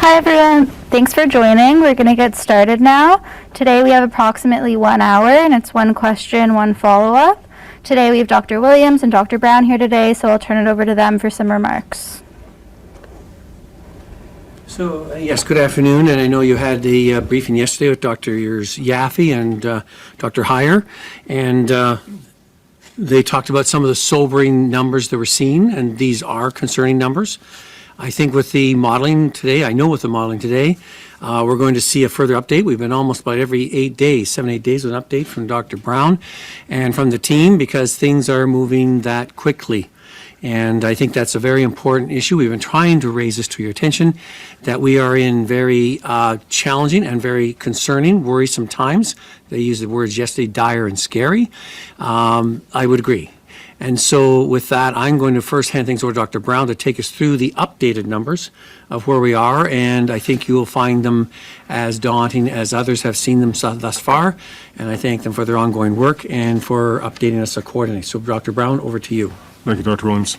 Hi everyone, thanks for joining. We're going to get started now. Today we have approximately 1 hour and it's one question, one follow-up. Today we have Dr. Williams and Dr. Brown here today, so I'll turn it over to them for some remarks. So, yes, good afternoon, and I know you had the briefing yesterday with Dr. Yaffe and Dr. Heyer, and they talked about some of the sobering numbers that were seen, and these are concerning numbers. I think with the modeling today, we're going to see a further update. We've been almost about every 8 days, 7-8 days with an update from Dr. Brown and from the team because things are moving that quickly. And I think that's a very important issue. We've been trying to raise this to your attention, that we are in very challenging and very concerning, worrisome times. They used the words yesterday, dire and scary. I would agree. And so with that, I'm going to first hand things over to Dr. Brown to take us through the updated numbers of where we are, and I think you will find them as daunting as others have seen them thus far, and I thank them for their ongoing work and for updating us accordingly. So Dr. Brown, over to you. Thank you, Dr. Williams.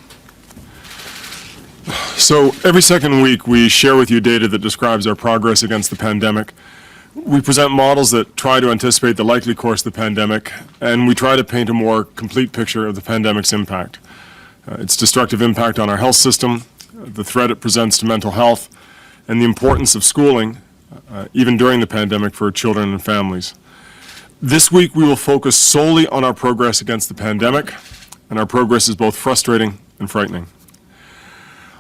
So every second week, we share with you data that describes our progress against the pandemic. We present models that try to anticipate the likely course of the pandemic, and we try to paint a more complete picture of the pandemic's impact. Its destructive impact on our health system, the threat it presents to mental health, and the importance of schooling, even during the pandemic, for children and families. This week, we will focus solely on our progress against the pandemic, and our progress is both frustrating and frightening.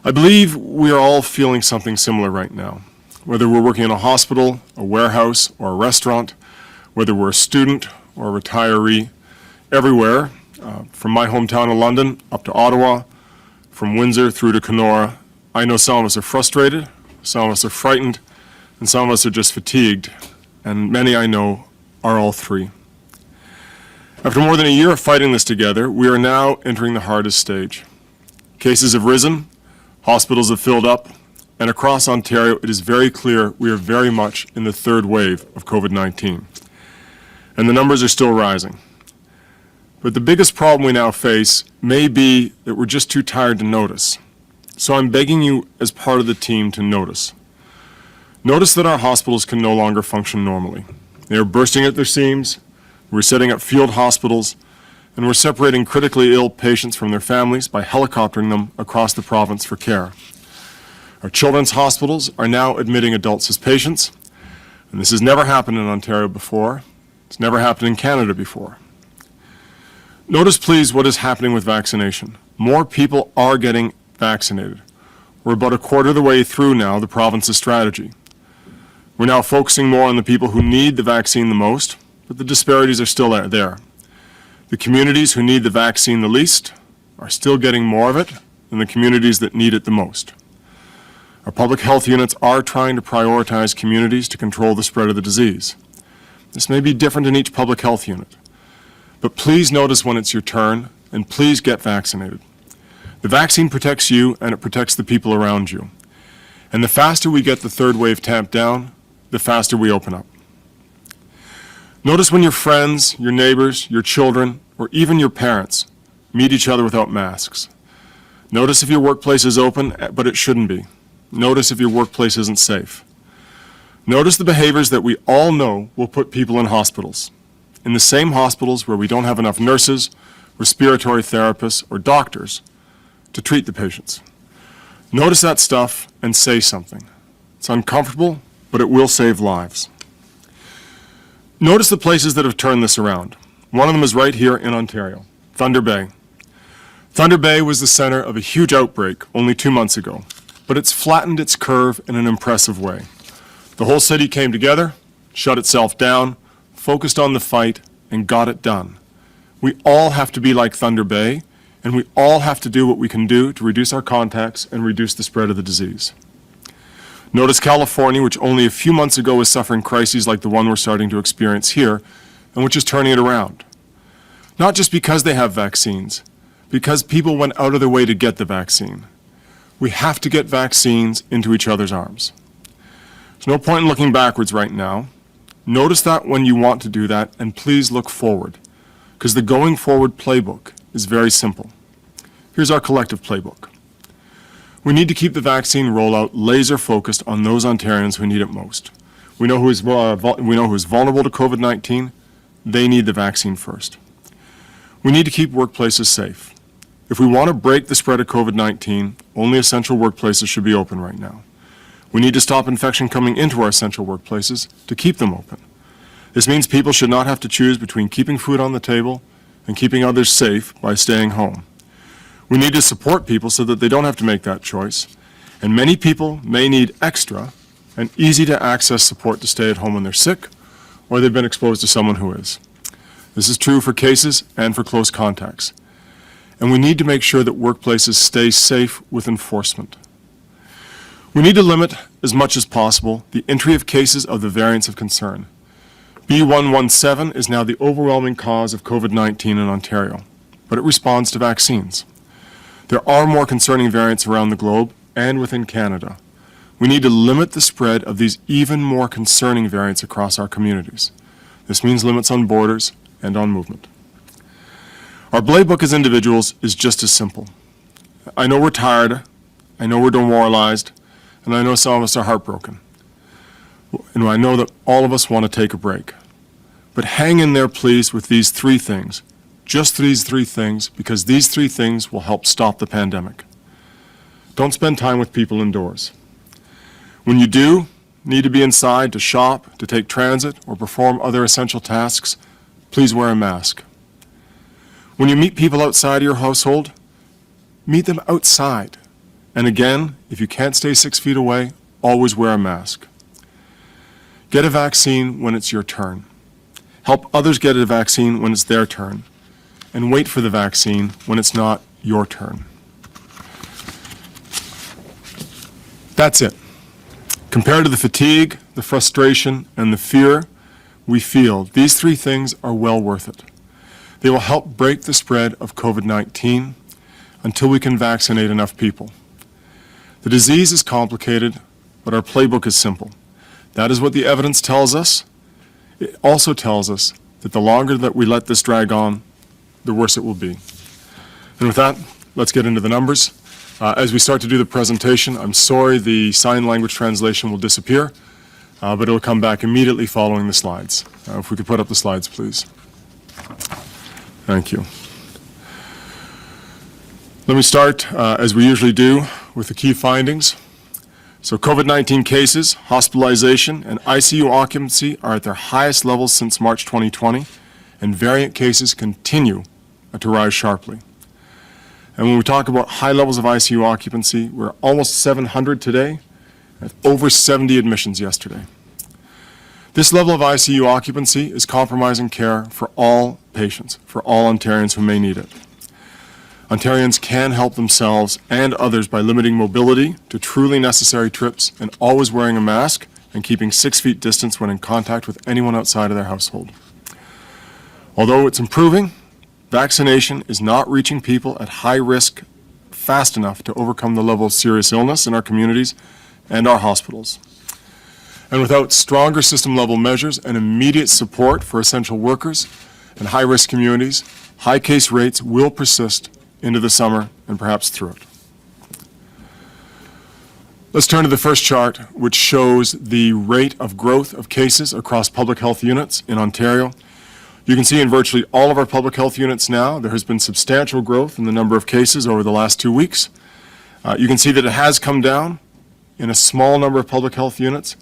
I believe we are all feeling something similar right now. Whether we're working in a hospital, a warehouse, or a restaurant, whether we're a student or a retiree, everywhere, from my hometown of London up to Ottawa, from Windsor through to Kenora, I know some of us are frustrated, some of us are frightened, and some of us are just fatigued, and many I know are all three. After more than a year of fighting this together, we are now entering the hardest stage. Cases have risen, hospitals have filled up, and across Ontario, it is very clear we are very much in the third wave of COVID-19. And the numbers are still rising. But the biggest problem we now face may be that we're just too tired to notice. So I'm begging you as part of the team to notice. Notice that our hospitals can no longer function normally. They are bursting at their seams, we're setting up field hospitals, and we're separating critically ill patients from their families by helicoptering them across the province for care. Our children's hospitals are now admitting adults as patients, and this has never happened in Ontario before. It's never happened in Canada before. Notice, please, what is happening with vaccination. More people are getting vaccinated. We're about a quarter of the way through now the province's strategy. We're now focusing more on the people who need the vaccine the most, but the disparities are still there. The communities who need the vaccine the least are still getting more of it than the communities that need it the most. Our public health units are trying to prioritize communities to control the spread of the disease. This may be different in each public health unit, but please notice when it's your turn, and please get vaccinated. The vaccine protects you, and it protects the people around you. And the faster we get the third wave tamped down, the faster we open up. Notice when your friends, your neighbors, your children, or even your parents meet each other without masks. Notice if your workplace is open, but it shouldn't be. Notice if your workplace isn't safe. Notice the behaviors that we all know will put people in hospitals. In the same hospitals where we don't have enough nurses, respiratory therapists, or doctors to treat the patients. Notice that stuff and say something. It's uncomfortable, but it will save lives. Notice the places that have turned this around. One of them is right here in Ontario, Thunder Bay. Thunder Bay was the center of a huge outbreak only 2 months ago, but it's flattened its curve in an impressive way. The whole city came together, shut itself down, focused on the fight, and got it done. We all have to be like Thunder Bay, and we all have to do what we can do to reduce our contacts and reduce the spread of the disease. Notice California, which only a few months ago was suffering crises like the one we're starting to experience here, and which is turning it around. Not just because they have vaccines, because people went out of their way to get the vaccine. We have to get vaccines into each other's arms. There's no point in looking backwards right now. Notice that when you want to do that, and please look forward, because the going forward playbook is very simple. Here's our collective playbook. We need to keep the vaccine rollout laser focused on those Ontarians who need it most. We know who is vulnerable to COVID-19. They need the vaccine first. We need to keep workplaces safe. If we want to break the spread of COVID-19, only essential workplaces should be open right now. We need to stop infection coming into our essential workplaces to keep them open. This means people should not have to choose between keeping food on the table and keeping others safe by staying home. We need to support people so that they don't have to make that choice, and many people may need extra and easy-to-access support to stay at home when they're sick or they've been exposed to someone who is. This is true for cases and for close contacts. And we need to make sure that workplaces stay safe with enforcement. We need to limit, as much as possible, the entry of cases of the variants of concern. B.1.1.7 is now the overwhelming cause of COVID-19 in Ontario, but it responds to vaccines. There are more concerning variants around the globe and within Canada. We need to limit the spread of these even more concerning variants across our communities. This means limits on borders and on movement. Our playbook as individuals is just as simple. I know we're tired, I know we're demoralized, and I know some of us are heartbroken. And I know that all of us want to take a break. But hang in there, please, with these three things. Just these three things, because these three things will help stop the pandemic. Don't spend time with people indoors. When you do need to be inside to shop, to take transit, or perform other essential tasks, please wear a mask. When you meet people outside of your household, meet them outside. And again, if you can't stay 6 feet away, always wear a mask. Get a vaccine when it's your turn. Help others get a vaccine when it's their turn. And wait for the vaccine when it's not your turn. That's it. Compared to the fatigue, the frustration, and the fear we feel, these three things are well worth it. They will help break the spread of COVID-19 until we can vaccinate enough people. The disease is complicated, but our playbook is simple. That is what the evidence tells us. It also tells us that the longer that we let this drag on, the worse it will be. And with that, let's get into the numbers. As we start to do the presentation, I'm sorry the sign language translation will disappear, but it'll come back immediately following the slides. If we could put up the slides, please. Thank you. Let me start, as we usually do, with the key findings. So COVID-19 cases, hospitalization, and ICU occupancy are at their highest levels since March 2020, and variant cases continue to rise sharply. And when we talk about high levels of ICU occupancy, we're almost 700 today, and over 70 admissions yesterday. This level of ICU occupancy is compromising care for all patients, for all Ontarians who may need it. Ontarians can help themselves and others by limiting mobility to truly necessary trips and always wearing a mask and keeping 6 feet distance when in contact with anyone outside of their household. Although it's improving, vaccination is not reaching people at high risk fast enough to overcome the level of serious illness in our communities and our hospitals. And without stronger system-level measures and immediate support for essential workers and high-risk communities, high case rates will persist into the summer and perhaps through it. Let's turn to the first chart, which shows the rate of growth of cases across public health units in Ontario. You can see in virtually all of our public health units now, there has been substantial growth in the number of cases over the last 2 weeks. You can see that it has come down in a small number of public health units.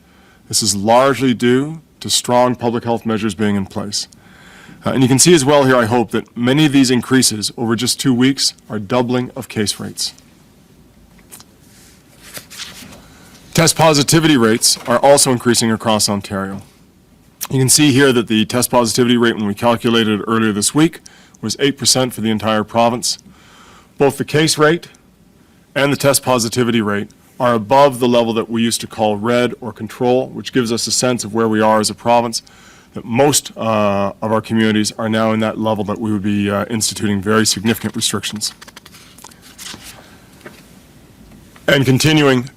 This is largely due to strong public health measures being in place. And you can see as well here, I hope, that many of these increases over just 2 weeks are doubling of case rates. Test positivity rates are also increasing across Ontario. You can see here that the test positivity rate when we calculated it earlier this week was 8% for the entire province. Both the case rate and the test positivity rate are above the level that we used to call red or control, which gives us a sense of where we are as a province, that most of our communities are now in that level that we would be instituting very significant restrictions. And continuing,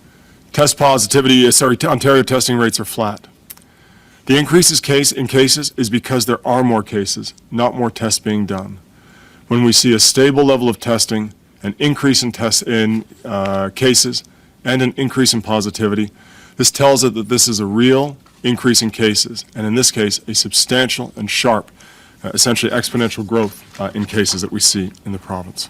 Ontario testing rates are flat. The increases in cases is because there are more cases, not more tests being done. When we see a stable level of testing an increase in cases, and an increase in positivity. This tells us that this is a real increase in cases, and in this case, a substantial and sharp, essentially exponential growth in cases that we see in the province.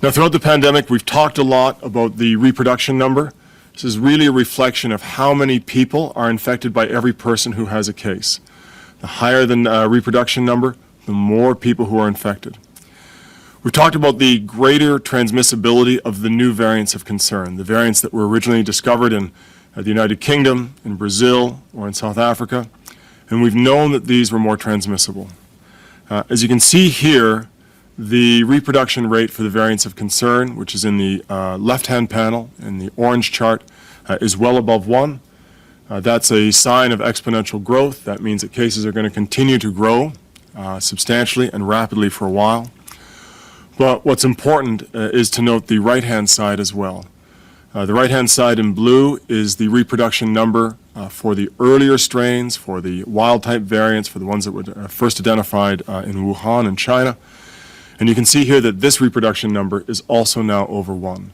Now, throughout the pandemic, we've talked a lot about the reproduction number. This is really a reflection of how many people are infected by every person who has a case. The higher the reproduction number, the more people who are infected. We've talked about the greater transmissibility of the new variants of concern, the variants that were originally discovered in the United Kingdom, in Brazil, or in South Africa, and we've known that these were more transmissible. As you can see here, the reproduction rate for the variants of concern, which is in the left-hand panel in the orange chart, is well above 1. That's a sign of exponential growth. That means that cases are going to continue to grow substantially and rapidly for a while. But what's important is to note the right-hand side as well. The right-hand side in blue is the reproduction number for the earlier strains, for the wild-type variants, for the ones that were first identified in Wuhan in China. And you can see here that this reproduction number is also now over 1.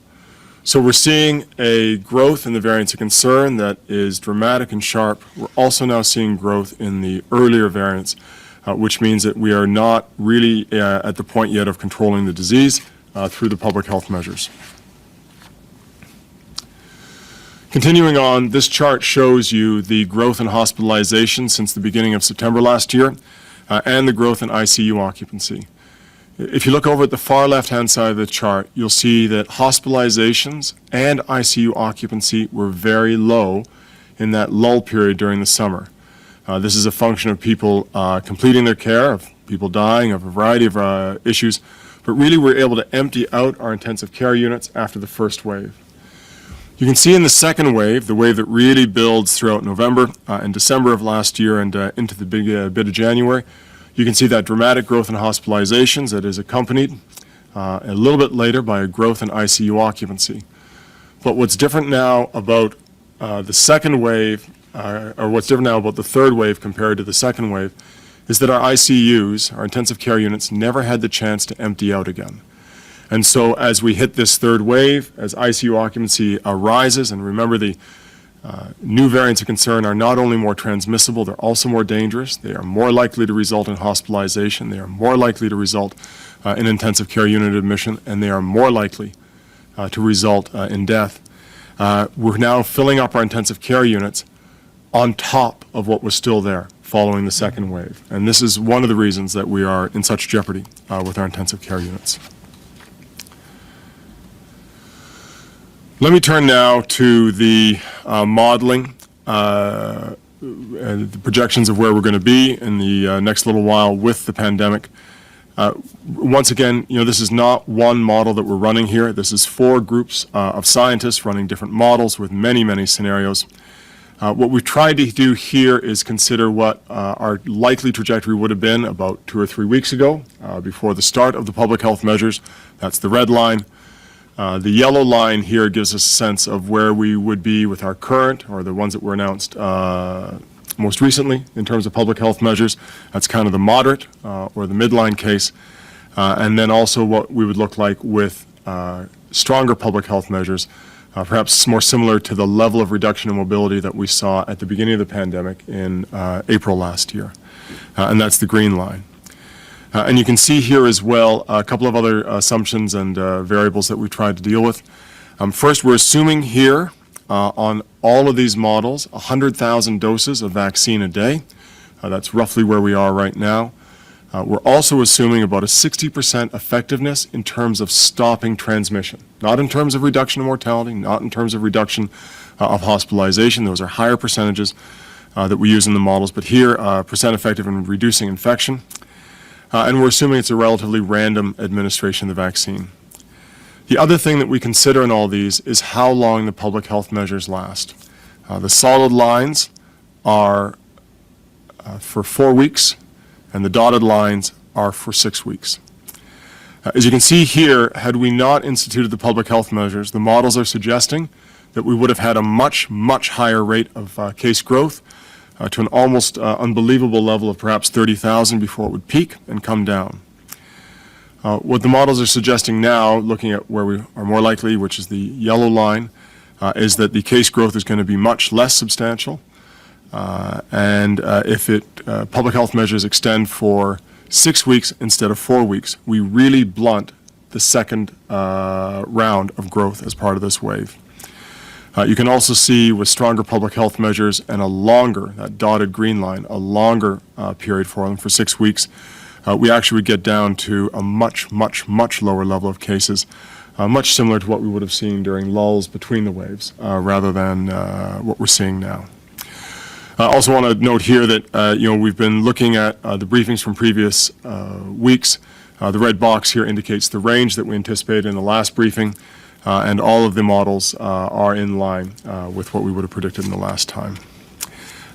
So we're seeing a growth in the variants of concern that is dramatic and sharp. We're also now seeing growth in the earlier variants, which means that we are not really at the point yet of controlling the disease through the public health measures. Continuing on, this chart shows you the growth in hospitalization since the beginning of September last year and the growth in ICU occupancy. If you look over at the far left-hand side of the chart, you'll see that hospitalizations and ICU occupancy were very low in that lull period during the summer. This is a function of people completing their care, of people dying, of a variety of issues, but really we're able to empty out our intensive care units after the first wave. You can see in the second wave, the wave that really builds throughout November and December of last year and into the big bit of January, you can see that dramatic growth in hospitalizations that is accompanied a little bit later by a growth in ICU occupancy. But what's different now about the second wave, or what's different now about the third wave compared to the second wave, is that our ICUs, our intensive care units, never had the chance to empty out again. And so as we hit this third wave, as ICU occupancy rises, and remember the new variants of concern are not only more transmissible, they're also more dangerous. They are more likely to result in hospitalization. They are more likely to result in intensive care unit admission, and they are more likely to result in death. We're now filling up our intensive care units on top of what was still there following the second wave. And this is one of the reasons that we are in such jeopardy with our intensive care units. Let me turn now to the modeling, the projections of where we're going to be in the next little while with the pandemic. Once again, this is not one model that we're running here. This is 4 groups of scientists running different models with many, many scenarios. What we've tried to do here is consider what our likely trajectory would have been about 2 or 3 weeks ago, before the start of the public health measures. That's the red line. The yellow line here gives us a sense of where we would be with our current, or the ones that were announced most recently in terms of public health measures. That's kind of the moderate or the midline case. And then also what we would look like with stronger public health measures, perhaps more similar to the level of reduction in mobility that we saw at the beginning of the pandemic in April last year. And that's the green line. And you can see here as well a couple of other assumptions and variables that we've tried to deal with. First, we're assuming here on all of these models 100,000 doses of vaccine a day. That's roughly where we are right now. We're also assuming about a 60% effectiveness in terms of stopping transmission, not in terms of reduction of mortality, not in terms of reduction of hospitalization. Those are higher percentages that we use in the models, but here percent effective in reducing infection. And we're assuming it's a relatively random administration of the vaccine. The other thing that we consider in all these is how long the public health measures last. The solid lines are for 4 weeks, and the dotted lines are for 6 weeks. As you can see here, had we not instituted the public health measures, the models are suggesting that we would have had a much, much higher rate of case growth, to an almost unbelievable level of perhaps 30,000 before it would peak and come down. What the models are suggesting now, looking at where we are more likely, which is the yellow line, is that the case growth is going to be much less substantial. And if public health measures extend for 6 weeks instead of 4 weeks, we really blunt the second round of growth as part of this wave. You can also see with stronger public health measures and a longer, that dotted green line, a longer period for them, for 6 weeks, we actually would get down to a much, much, much lower level of cases, much similar to what we would have seen during lulls between the waves, rather than what we're seeing now. I also want to note here that we've been looking at the briefings from previous weeks. The red box here indicates the range that we anticipated in the last briefing, and all of the models are in line with what we would have predicted in the last time.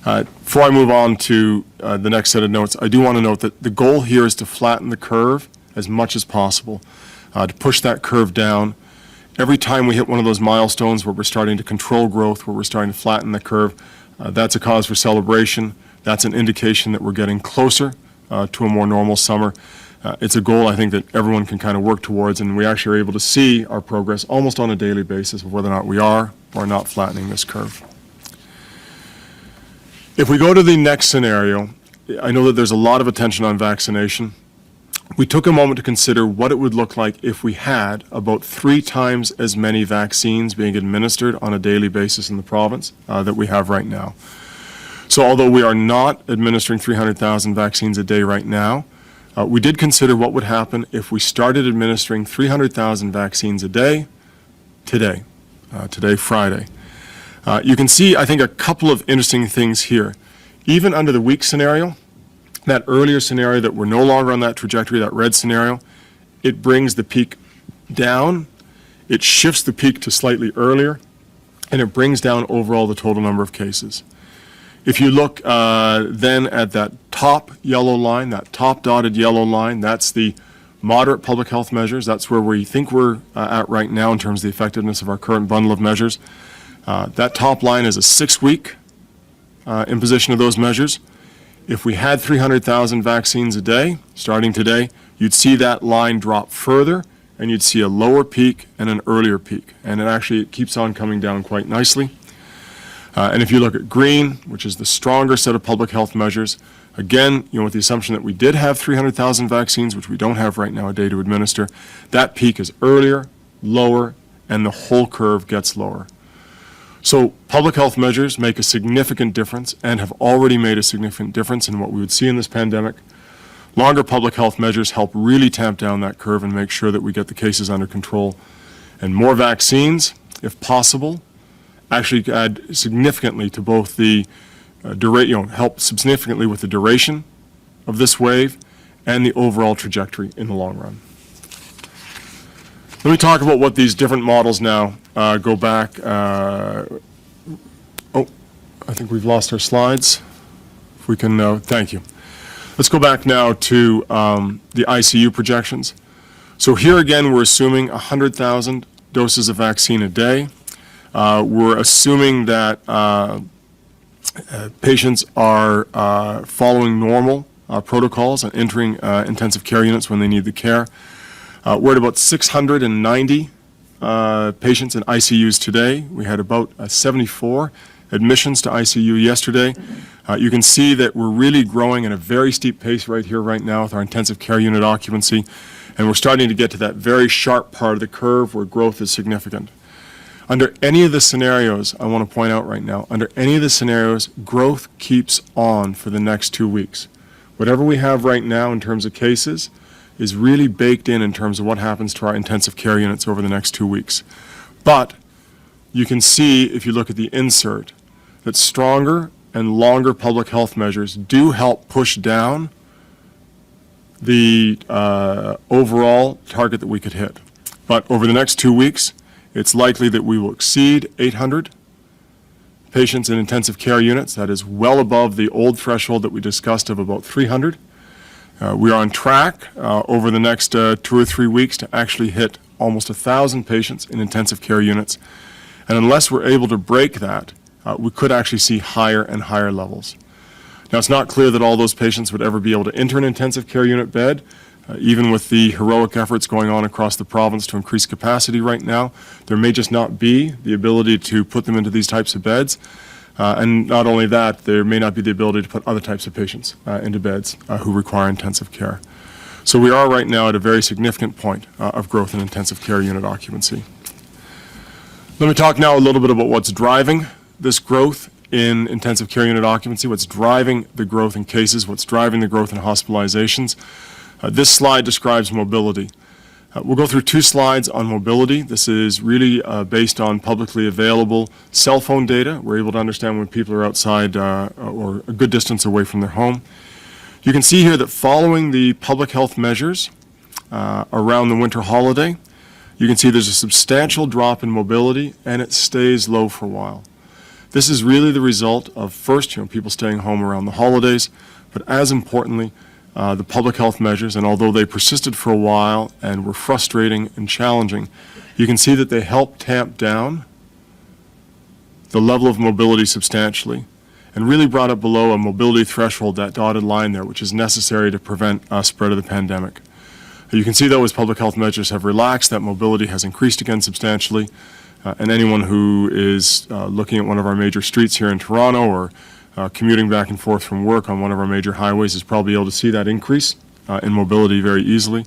Before I move on to the next set of notes, I do want to note that the goal here is to flatten the curve as much as possible, to push that curve down. Every time we hit one of those milestones where we're starting to control growth, where we're starting to flatten the curve, that's a cause for celebration. That's an indication that we're getting closer to a more normal summer. It's a goal I think that everyone can kind of work towards, and we actually are able to see our progress almost on a daily basis of whether or not we are or not flattening this curve. If we go to the next scenario, I know that there's a lot of attention on vaccination. We took a moment to consider what it would look like if we had about 3 times as many vaccines being administered on a daily basis in the province that we have right now. So although we are not administering 300,000 vaccines a day right now, we did consider what would happen if we started administering 300,000 vaccines a day today, Friday. You can see, I think, a couple of interesting things here. Even under the weak scenario, that earlier scenario that we're no longer on that trajectory, that red scenario, it brings the peak down, it shifts the peak to slightly earlier, and it brings down overall the total number of cases. If you look then at that top yellow line, that top dotted yellow line, that's the moderate public health measures. That's where we think we're at right now in terms of the effectiveness of our current bundle of measures. That top line is a 6-week imposition of those measures. If we had 300,000 vaccines a day, starting today, you'd see that line drop further, and you'd see a lower peak and an earlier peak. And it keeps on coming down quite nicely. And if you look at green, which is the stronger set of public health measures, again, with the assumption that we did have 300,000 vaccines, which we don't have right now a day to administer, that peak is earlier, lower, and the whole curve gets lower. So public health measures make a significant difference and have already made a significant difference in what we would see in this pandemic. Longer public health measures help really tamp down that curve and make sure that we get the cases under control. And more vaccines, if possible, actually add significantly to both the help significantly with the duration of this wave and the overall trajectory in the long run. Let me talk about what these different models now go back. I think we've lost our slides. If we can, thank you. Let's go back now to the ICU projections. So here again, we're assuming 100,000 doses of vaccine a day. We're assuming that patients are following normal protocols and entering intensive care units when they need the care. We're at about 690 patients in ICUs today. We had about 74 admissions to ICU yesterday. You can see that we're really growing at a very steep pace right here, right now with our intensive care unit occupancy, and we're starting to get to that very sharp part of the curve where growth is significant. Under any of the scenarios, I want to point out right now, under any of the scenarios, growth keeps on for the next 2 weeks. Whatever we have right now in terms of cases is really baked in terms of what happens to our intensive care units over the next 2 weeks. But you can see, if you look at the insert, that stronger and longer public health measures do help push down the overall target that we could hit. But over the next 2 weeks, it's likely that we will exceed 800 patients in intensive care units. That is well above the old threshold that we discussed of about 300. We are on track over the next 2 or 3 weeks to actually hit almost 1,000 patients in intensive care units. And unless we're able to break that, we could actually see higher and higher levels. Now, it's not clear that all those patients would ever be able to enter an intensive care unit bed. Even with the heroic efforts going on across the province to increase capacity right now, there may just not be the ability to put them into these types of beds. And not only that, there may not be the ability to put other types of patients into beds who require intensive care. So we are right now at a very significant point of growth in intensive care unit occupancy. Let me talk now a little bit about what's driving this growth in intensive care unit occupancy, what's driving the growth in cases, what's driving the growth in hospitalizations. This slide describes mobility. We'll go through 2 slides on mobility. This is really based on publicly available cell phone data. We're able to understand when people are outside or a good distance away from their home. You can see here that following the public health measures around the winter holiday, you can see there's a substantial drop in mobility and it stays low for a while. This is really the result of first, people staying home around the holidays, but as importantly, the public health measures, and although they persisted for a while and were frustrating and challenging, you can see that they helped tamp down the level of mobility substantially and really brought it below a mobility threshold, that dotted line there, which is necessary to prevent spread of the pandemic. You can see, though, as public health measures have relaxed, that mobility has increased again substantially, and anyone who is looking at one of our major streets here in Toronto or commuting back and forth from work on one of our major highways is probably able to see that increase in mobility very easily.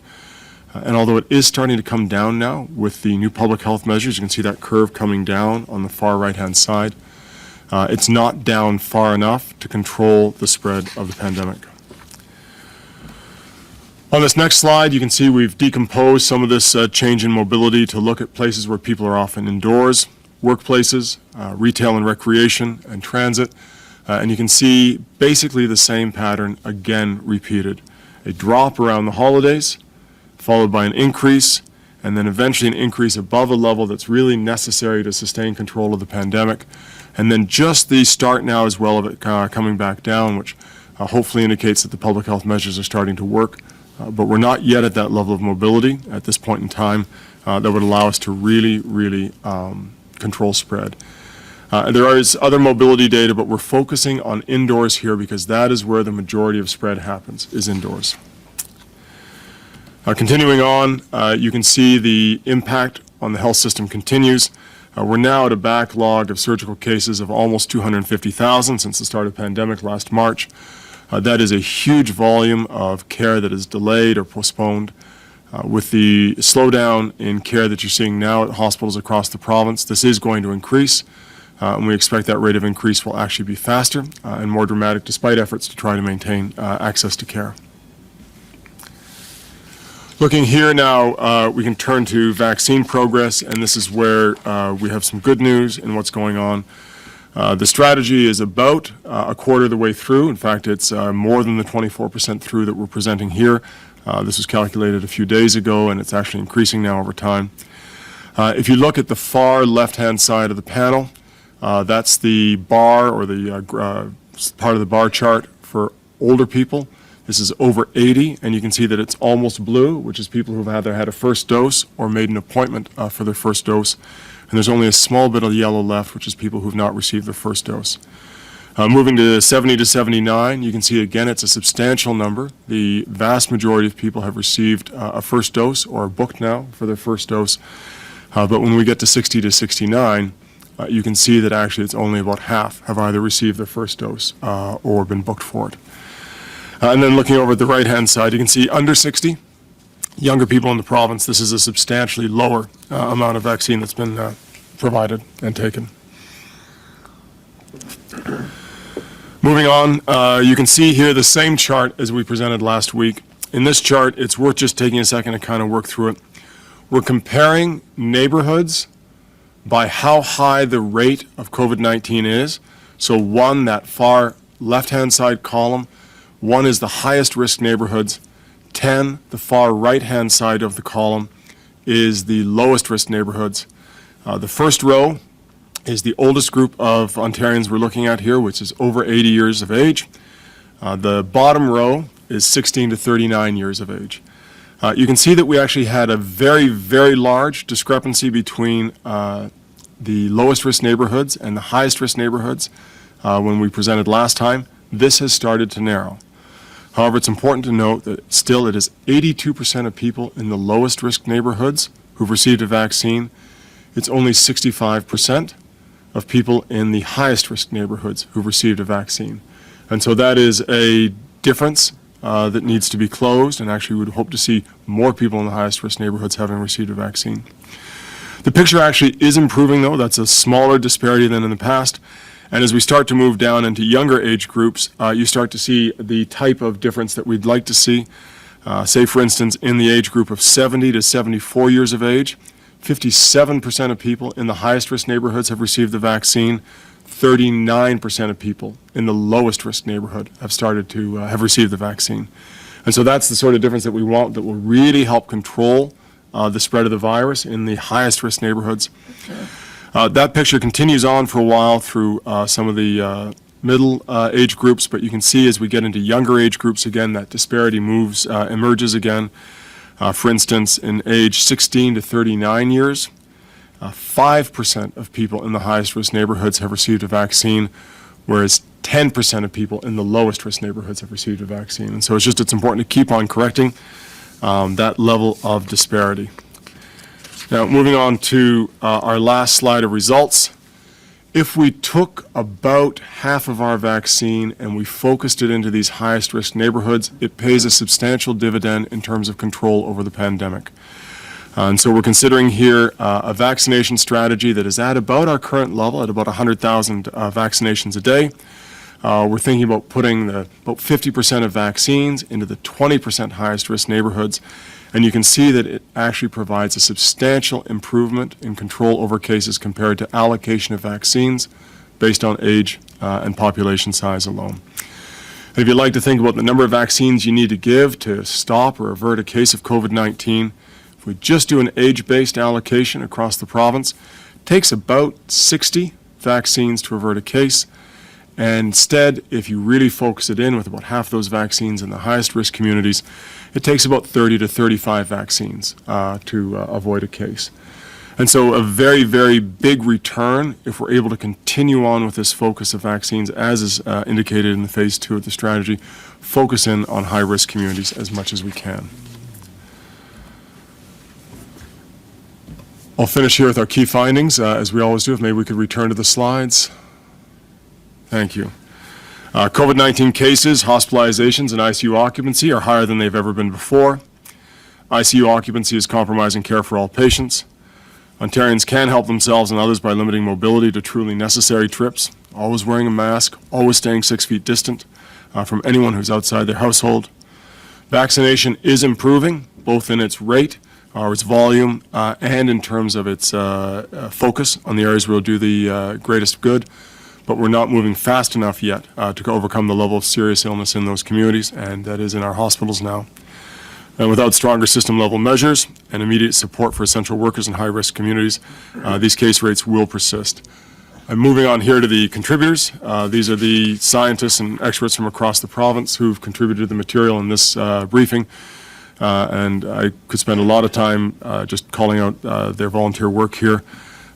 And although it is starting to come down now with the new public health measures, you can see that curve coming down on the far right-hand side. It's not down far enough to control the spread of the pandemic. On this next slide, you can see we've decomposed some of this change in mobility to look at places where people are often indoors, workplaces, retail and recreation, and transit. And you can see basically the same pattern again repeated. A drop around the holidays, followed by an increase, and then eventually an increase above a level that's really necessary to sustain control of the pandemic. And then just the start now as well of it coming back down, which hopefully indicates that the public health measures are starting to work. But we're not yet at that level of mobility at this point in time that would allow us to really control spread. There is other mobility data, but we're focusing on indoors here because that is where the majority of spread happens, is indoors. Continuing on, you can see the impact on the health system continues. We're now at a backlog of surgical cases of almost 250,000 since the start of the pandemic last March. That is a huge volume of care that is delayed or postponed. With the slowdown in care that you're seeing now at hospitals across the province, this is going to increase. And we expect that rate of increase will actually be faster and more dramatic despite efforts to try to maintain access to care. Looking here now, we can turn to vaccine progress, and this is where we have some good news in what's going on. The strategy is about a quarter of the way through. In fact, it's more than the 24% through that we're presenting here. This was calculated a few days ago, and it's actually increasing now over time. If you look at the far left-hand side of the panel, that's the bar or the part of the bar chart for older people. This is over 80, and you can see that it's almost blue, which is people who've either had a first dose or made an appointment for their first dose. And there's only a small bit of yellow left, which is people who've not received their first dose. Moving to 70 to 79, you can see again it's a substantial number. The vast majority of people have received a first dose or are booked now for their first dose. But when we get to 60 to 69, you can see that actually it's only about half have either received their first dose or been booked for it. And then looking over at the right-hand side, you can see under 60, younger people in the province, this is a substantially lower amount of vaccine that's been provided and taken. Moving on, you can see here the same chart as we presented last week. In this chart, it's worth just taking a second to kind of work through it. We're comparing neighborhoods by how high the rate of COVID-19 is. So one, that far left-hand side column, one is the highest risk neighborhoods. 10, the far right-hand side of the column, is the lowest risk neighborhoods. The first row is the oldest group of Ontarians we're looking at here, which is over 80 years of age. The bottom row is 16 to 39 years of age. You can see that we actually had a very, very large discrepancy between the lowest risk neighborhoods and the highest risk neighborhoods when we presented last time. This has started to narrow. However, it's important to note that still it is 82% of people in the lowest risk neighborhoods who've received a vaccine. It's only 65% of people in the highest risk neighborhoods who've received a vaccine. And so that is a difference that needs to be closed, and actually we would hope to see more people in the highest risk neighborhoods having received a vaccine. The picture actually is improving, though. That's a smaller disparity than in the past. And as we start to move down into younger age groups, you start to see the type of difference that we'd like to see. Say, for instance, in the age group of 70 to 74 years of age, 57% of people in the highest risk neighborhoods have received the vaccine. 39% of people in the lowest risk neighborhood have started to have received the vaccine. And so that's the sort of difference that we want, that will really help control the spread of the virus in the highest risk neighborhoods. That picture continues on for a while through some of the middle age groups, but you can see as we get into younger age groups again, that disparity emerges again. For instance, in age 16 to 39 years, 5% of people in the highest risk neighborhoods have received a vaccine, whereas 10% of people in the lowest risk neighborhoods have received a vaccine. And so it's important to keep on correcting that level of disparity. Now, moving on to our last slide of results. If we took about half of our vaccine and we focused it into these highest risk neighborhoods, it pays a substantial dividend in terms of control over the pandemic. And so we're considering here a vaccination strategy that is at about our current level, at about 100,000 vaccinations a day. We're thinking about putting about 50% of vaccines into the 20% highest risk neighborhoods. And you can see that it actually provides a substantial improvement in control over cases compared to allocation of vaccines based on age and population size alone. And if you'd like to think about the number of vaccines you need to give to stop or avert a case of COVID-19, if we just do an age-based allocation across the province, it takes about 60 vaccines to avert a case. And instead, if you really focus it in with about half those vaccines in the highest risk communities, it takes about 30 to 35 vaccines to avoid a case. And so a very, very big return if we're able to continue on with this focus of vaccines, as is indicated in the phase 2 of the strategy, focus in on high-risk communities as much as we can. I'll finish here with our key findings, as we always do. If maybe we could return to the slides. Thank you. COVID-19 cases, hospitalizations, and ICU occupancy are higher than they've ever been before. ICU occupancy is compromising care for all patients. Ontarians can help themselves and others by limiting mobility to truly necessary trips, always wearing a mask, always staying 6 feet distant from anyone who's outside their household. Vaccination is improving, both in its rate, or its volume, and in terms of its focus on the areas where it'll do the greatest good. But we're not moving fast enough yet to overcome the level of serious illness in those communities, and that is in our hospitals now. And without stronger system-level measures and immediate support for essential workers in high-risk communities, these case rates will persist. I'm moving on here to the contributors. These are the scientists and experts from across the province who've contributed to the material in this briefing. And I could spend a lot of time just calling out their volunteer work here.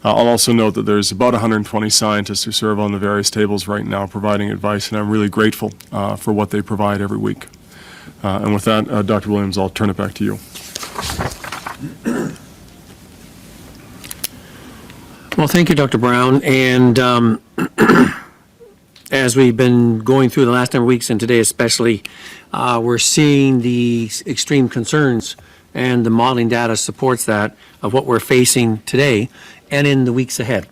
I'll also note that there's about 120 scientists who serve on the various tables right now providing advice, and I'm really grateful for what they provide every week. And with that, Dr. Williams, I'll turn it back to you. Well, thank you, Dr. Brown. And as we've been going through the last number of weeks, and today especially, we're seeing the extreme concerns, and the modeling data supports that, of what we're facing today and in the weeks ahead.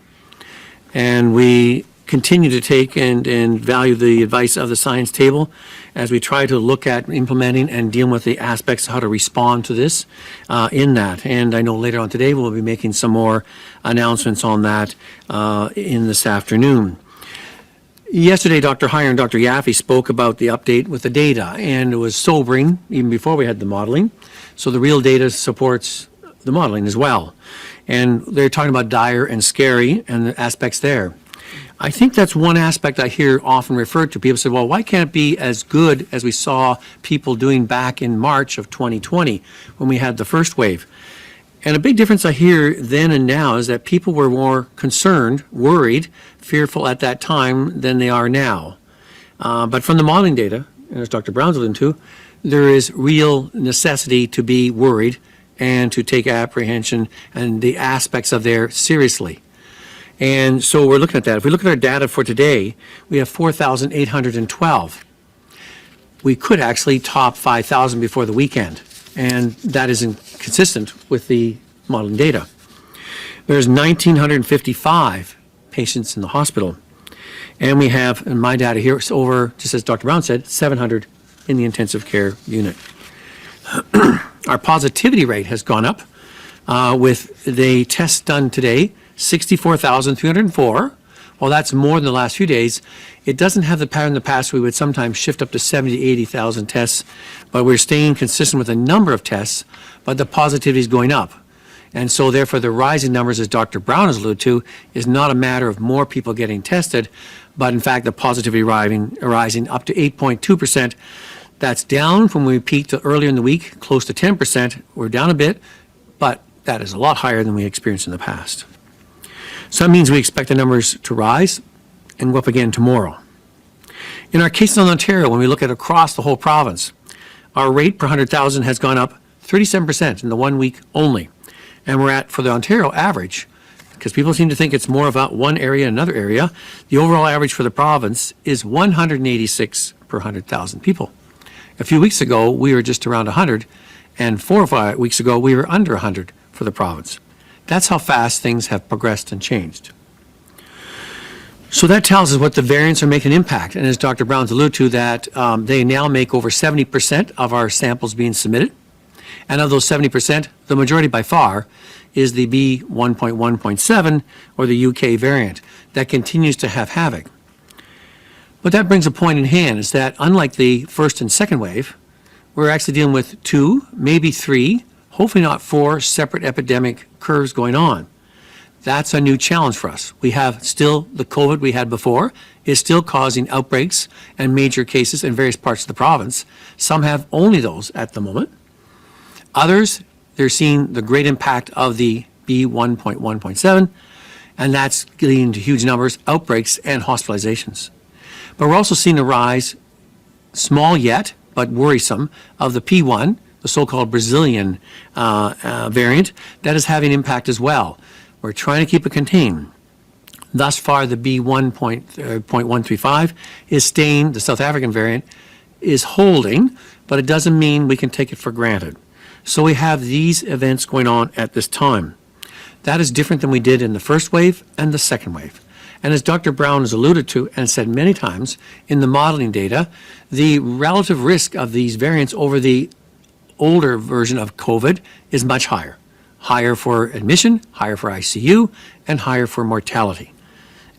And we continue to take and value the advice of the science table as we try to look at implementing and dealing with the aspects of how to respond to this in that. And I know later on today we'll be making some more announcements on that in this afternoon. Yesterday, Dr. Heyer and Dr. Yaffe spoke about the update with the data, and it was sobering even before we had the modeling. So the real data supports the modeling as well. And they're talking about dire and scary and the aspects there. I think that's one aspect I hear often referred to. People say, well, why can't it be as good as we saw people doing back in March of 2020 when we had the first wave? And a big difference I hear then and now is that people were more concerned, worried, fearful at that time than they are now. But from the modeling data, and as Dr. Brown's alluding to, there is real necessity to be worried and to take apprehension and the aspects of there seriously. And so we're looking at that. If we look at our data for today, we have 4,812. We could actually top 5,000 before the weekend, and that isn't consistent with the modeling data. There's 1,955 patients in the hospital, and we have, in my data here, it's over, just as Dr. Brown said, 700 in the intensive care unit. Our positivity rate has gone up with the tests done today, 64,304. Well, that's more than the last few days. It doesn't have the pattern in the past. We would sometimes shift up to 70,000 to 80,000 tests, but we're staying consistent with the number of tests, but the positivity is going up. And so therefore the rising numbers, as Dr. Brown has alluded to, is not a matter of more people getting tested, but in fact the positivity rising up to 8.2%. That's down from when we peaked earlier in the week, close to 10%. We're down a bit, but that is a lot higher than we experienced in the past. So that means we expect the numbers to rise and go up again tomorrow. In our cases in Ontario, when we look at across the whole province, our rate per 100,000 has gone up 37% in the 1 week only. And we're at, for the Ontario average, because people seem to think it's more about one area and another area, the overall average for the province is 186 per 100,000 people. A few weeks ago, we were just around 100, and 4 or 5 weeks ago, we were under 100 for the province. That's how fast things have progressed and changed. So that tells us what the variants are making an impact. And as Dr. Brown's alluded to, that they now make over 70% of our samples being submitted. And of those 70%, the majority by far is the B1.1.7 or the UK variant that continues to have havoc. But that brings a point in hand, is that unlike the first and second wave, we're actually dealing with 2, maybe 3, hopefully not 4 separate epidemic curves going on. That's a new challenge for us. We have still the COVID we had before is still causing outbreaks and major cases in various parts of the province. Some have only those at the moment. Others, they're seeing the great impact of the B1.1.7, and that's leading to huge numbers, outbreaks, and hospitalizations. But we're also seeing a rise, small yet, but worrisome, of the P1, the so-called Brazilian variant, that is having impact as well. We're trying to keep it contained. Thus far, the B1.135 is staying, the South African variant is holding, but it doesn't mean we can take it for granted. So we have these events going on at this time. That is different than we did in the first wave and the second wave. And as Dr. Brown has alluded to and said many times in the modeling data, the relative risk of these variants over the older version of COVID is much higher. Higher for admission, higher for ICU, and higher for mortality.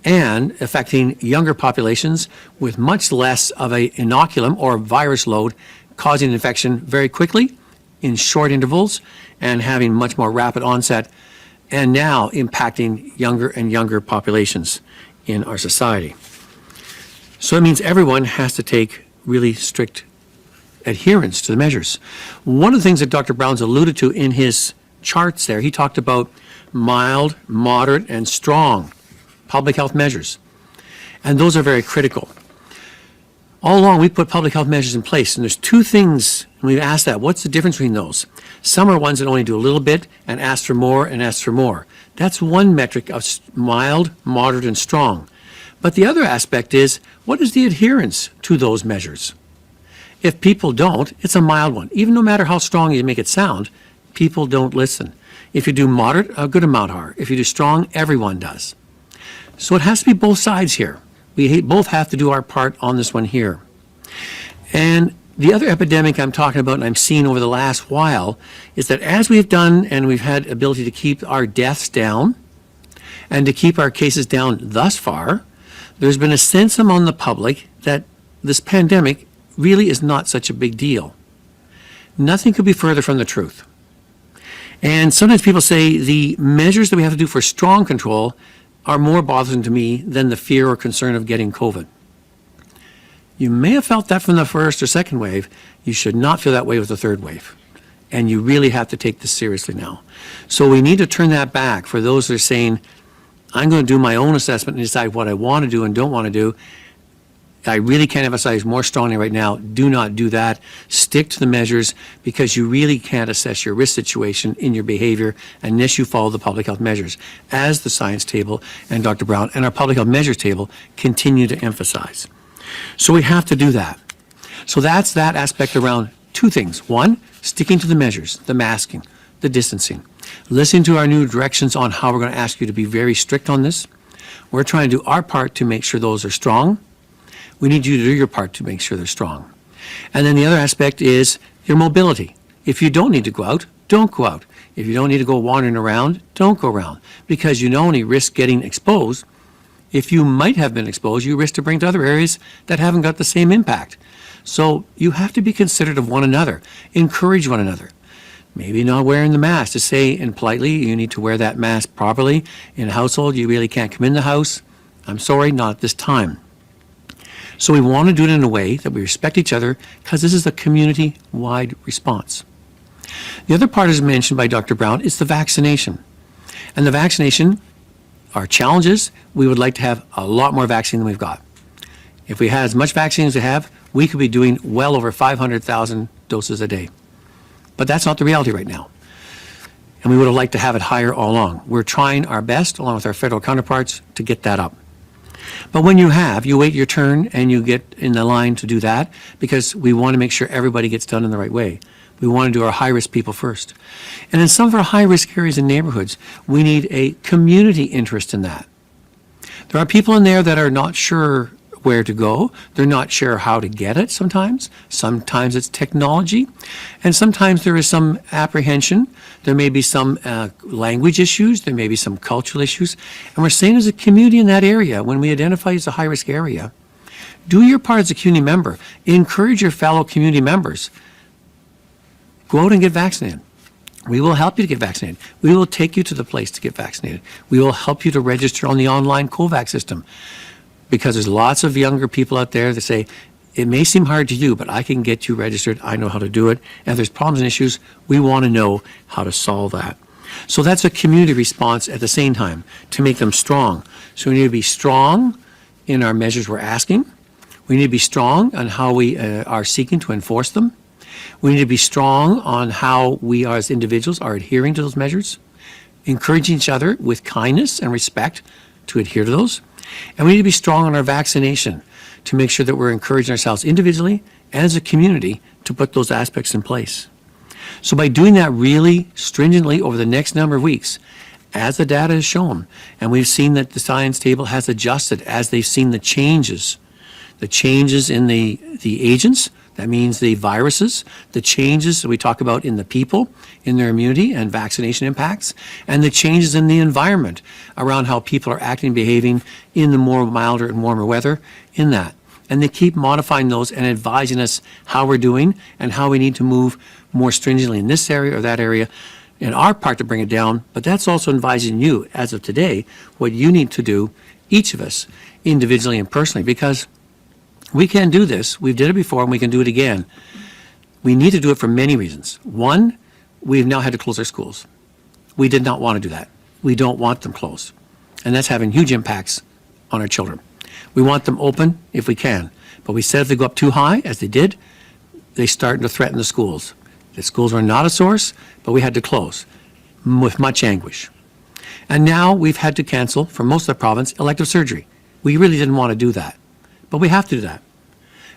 And affecting younger populations with much less of an inoculum or virus load, causing infection very quickly in short intervals and having much more rapid onset, and now impacting younger and younger populations in our society. So it means everyone has to take really strict adherence to the measures. One of the things that Dr. Brown's alluded to in his charts there, he talked about mild, moderate, and strong public health measures. And those are very critical. All along, we put public health measures in place, and there's 2 things, and we've asked that, what's the difference between those? Some are ones that only do a little bit and ask for more and ask for more. That's one metric of mild, moderate, and strong. But the other aspect is, what is the adherence to those measures? If people don't, it's a mild one. Even no matter how strong you make it sound, people don't listen. If you do moderate, a good amount are. If you do strong, everyone does. So it has to be both sides here. We both have to do our part on this one here. And the other epidemic I'm talking about and I'm seeing over the last while is that as we've done and we've had ability to keep our deaths down and to keep our cases down thus far, there's been a sense among the public that this pandemic really is not such a big deal. Nothing could be further from the truth. And sometimes people say the measures that we have to do for strong control are more bothersome to me than the fear or concern of getting COVID. You may have felt that from the first or second wave. You should not feel that way with the third wave. And you really have to take this seriously now. So we need to turn that back for those that are saying, I'm going to do my own assessment and decide what I want to do and don't want to do. I really can't emphasize more strongly right now, do not do that. Stick to the measures because you really can't assess your risk situation in your behavior unless you follow the public health measures, as the science table and Dr. Brown and our public health measures table continue to emphasize. So we have to do that. So that's that aspect around two things. One, sticking to the measures, the masking, the distancing. Listening to our new directions on how we're going to ask you to be very strict on this. We're trying to do our part to make sure those are strong. We need you to do your part to make sure they're strong. And then the other aspect is your mobility. If you don't need to go out, don't go out. If you don't need to go wandering around, don't go around. Because you not only risk getting exposed, if you might have been exposed, you risk to bring to other areas that haven't got the same impact. So you have to be considerate of one another. Encourage one another. Maybe not wearing the mask. To say, and politely, you need to wear that mask properly. In a household, you really can't come in the house. I'm sorry, not at this time. So we want to do it in a way that we respect each other because this is a community-wide response. The other part, as mentioned by Dr. Brown, is the vaccination. And the vaccination, our challenges, we would like to have a lot more vaccine than we've got. If we had as much vaccine as we have, we could be doing well over 500,000 doses a day. But that's not the reality right now. And we would have liked to have it higher all along. We're trying our best, along with our federal counterparts, to get that up. But when you wait your turn and you get in the line to do that because we want to make sure everybody gets done in the right way. We want to do our high-risk people first. And in some of our high-risk areas and neighborhoods, we need a community interest in that. There are people in there that are not sure where to go. They're not sure how to get it sometimes. Sometimes it's technology. And sometimes there is some apprehension. There may be some language issues. There may be some cultural issues. And we're saying as a community in that area, when we identify as a high-risk area, do your part as a community member. Encourage your fellow community members. Go out and get vaccinated. We will help you to get vaccinated. We will take you to the place to get vaccinated. We will help you to register on the online COVAX system. Because there's lots of younger people out there that say, it may seem hard to you, but I can get you registered. I know how to do it. And if there's problems and issues, we want to know how to solve that. So that's a community response at the same time to make them strong. So we need to be strong in our measures we're asking. We need to be strong on how we are seeking to enforce them. We need to be strong on how we as individuals are adhering to those measures, encouraging each other with kindness and respect to adhere to those. And we need to be strong on our vaccination to make sure that we're encouraging ourselves individually and as a community to put those aspects in place. So by doing that really stringently over the next number of weeks, as the data has shown, and we've seen that the science table has adjusted as they've seen the changes in the agents, that means the viruses, the changes that we talk about in the people, in their immunity and vaccination impacts, and the changes in the environment around how people are acting and behaving in the more milder and warmer weather in that. And they keep modifying those and advising us how we're doing and how we need to move more stringently in this area or that area in our part to bring it down. But that's also advising you, as of today, what you need to do, each of us, individually and personally, because we can do this. We've did it before and we can do it again. We need to do it for many reasons. One, we've now had to close our schools. We did not want to do that. We don't want them closed. And that's having huge impacts on our children. We want them open if we can. But we said if they go up too high, as they did, they start to threaten the schools. The schools were not a source, but we had to close with much anguish. And now we've had to cancel, for most of the province, elective surgery. We really didn't want to do that. But we have to do that.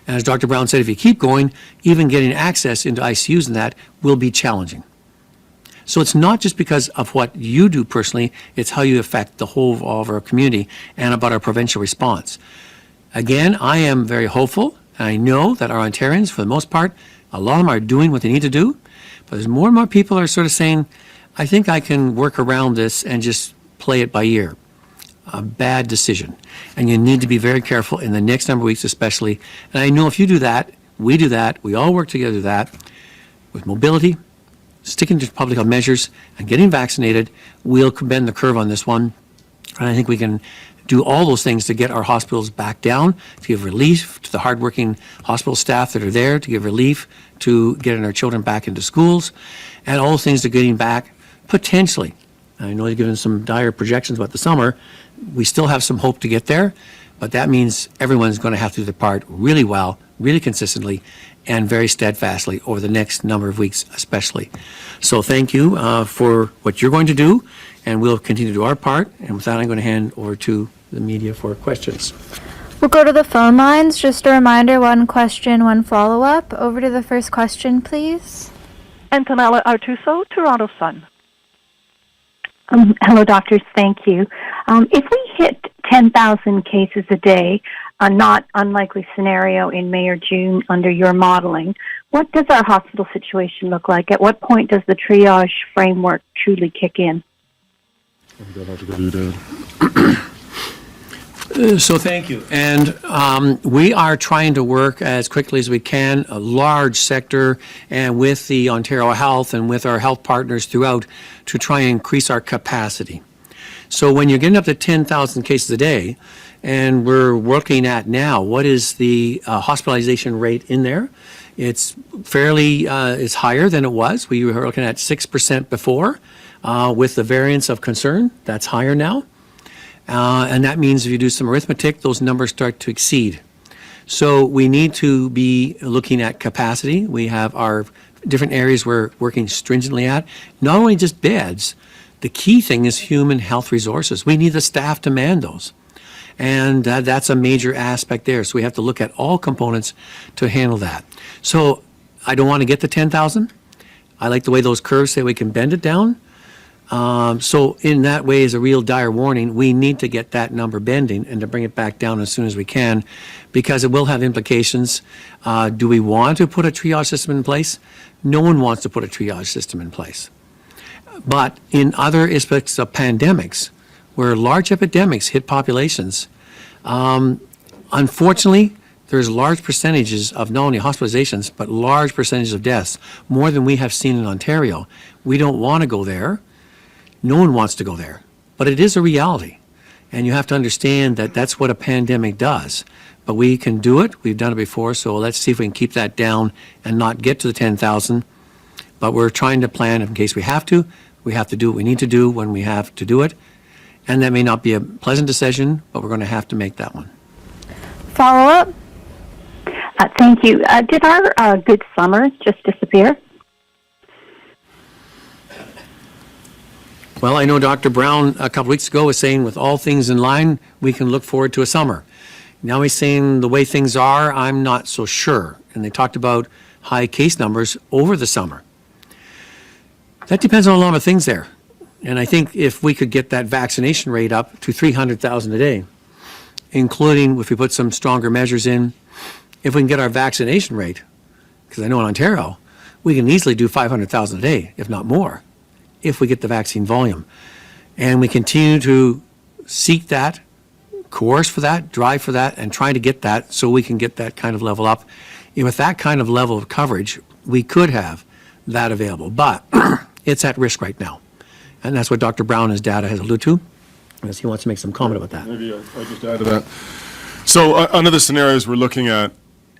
And as Dr. Brown said, if you keep going, even getting access into ICUs and that will be challenging. So it's not just because of what you do personally, it's how you affect the whole of our community and about our provincial response. Again, I am very hopeful, and I know that our Ontarians, for the most part, a lot of them are doing what they need to do, but there's more and more people are sort of saying, I think I can work around this and just play it by ear. A bad decision. And you need to be very careful in the next number of weeks especially. And I know if you do that, we all work together to that, with mobility, sticking to public health measures, and getting vaccinated, we'll bend the curve on this one. And I think we can do all those things to get our hospitals back down, to give relief to the hardworking hospital staff that are there, to give relief to getting our children back into schools, and all those things to getting back potentially. I know you've given some dire projections about the summer, We still have some hope to get there, but that means everyone's going to have to do their part really well, really consistently, and very steadfastly over the next number of weeks especially. So thank you for what you're going to do, and we'll continue to do our part. And with that, I'm going to hand over to the media for questions. We'll go to the phone lines. Just a reminder, one question, one follow-up. Over to the first question, please. Antonella Artuso, Toronto Sun. Hello, doctors. Thank you. If we hit 10,000 cases a day, a not unlikely scenario in May or June under your modeling, what does our hospital situation look like? At what point does the triage framework truly kick in? So thank you. And we are trying to work as quickly as we can, a large sector, and with the Ontario Health and with our health partners throughout to try and increase our capacity. So when you're getting up to 10,000 cases a day, and we're working at now, what is the hospitalization rate in there? It's fairly, it's higher than it was. We were looking at 6% before. With the variants of concern, that's higher now. And that means if you do some arithmetic, those numbers start to exceed. So we need to be looking at capacity. We have our different areas we're working stringently at. Not only just beds, the key thing is human health resources. We need the staff to man those. And that's a major aspect there. So we have to look at all components to handle that. So I don't want to get to 10,000. I like the way those curves say we can bend it down. So in that way, as a real dire warning, we need to get that number bending and to bring it back down as soon as we can, because it will have implications. Do we want to put a triage system in place? No one wants to put a triage system in place. But in other aspects of pandemics, where large epidemics hit populations, unfortunately, there's large percentages of not only hospitalizations, but large percentages of deaths, more than we have seen in Ontario. We don't want to go there. No one wants to go there, but it is a reality. And you have to understand that that's what a pandemic does. But we can do it. We've done it before, so let's see if we can keep that down and not get to the 10,000. But we're trying to plan in case we have to do what we need to do when we have to do it. And that may not be a pleasant decision, but we're going to have to make that one. Follow-up? Thank you. Did our good summer just disappear? Well, I know Dr. Brown a couple weeks ago was saying with all things in line, we can look forward to a summer. Now he's saying the way things are, I'm not so sure. And they talked about high case numbers over the summer. That depends on a lot of things there. And I think if we could get that vaccination rate up to 300,000 a day, including if we put some stronger measures in, if we can get our vaccination rate, because I know in Ontario, we can easily do 500,000 a day, if not more, if we get the vaccine volume. And we continue to seek that, coerce for that, drive for that, and try to get that so we can get that kind of level up. And with that kind of level of coverage, we could have that available. But it's at risk right now. And that's what Dr. Brown, his data, has alluded to, unless he wants to make some comment about that. Maybe I'll just add to that. So under the scenarios we're looking at,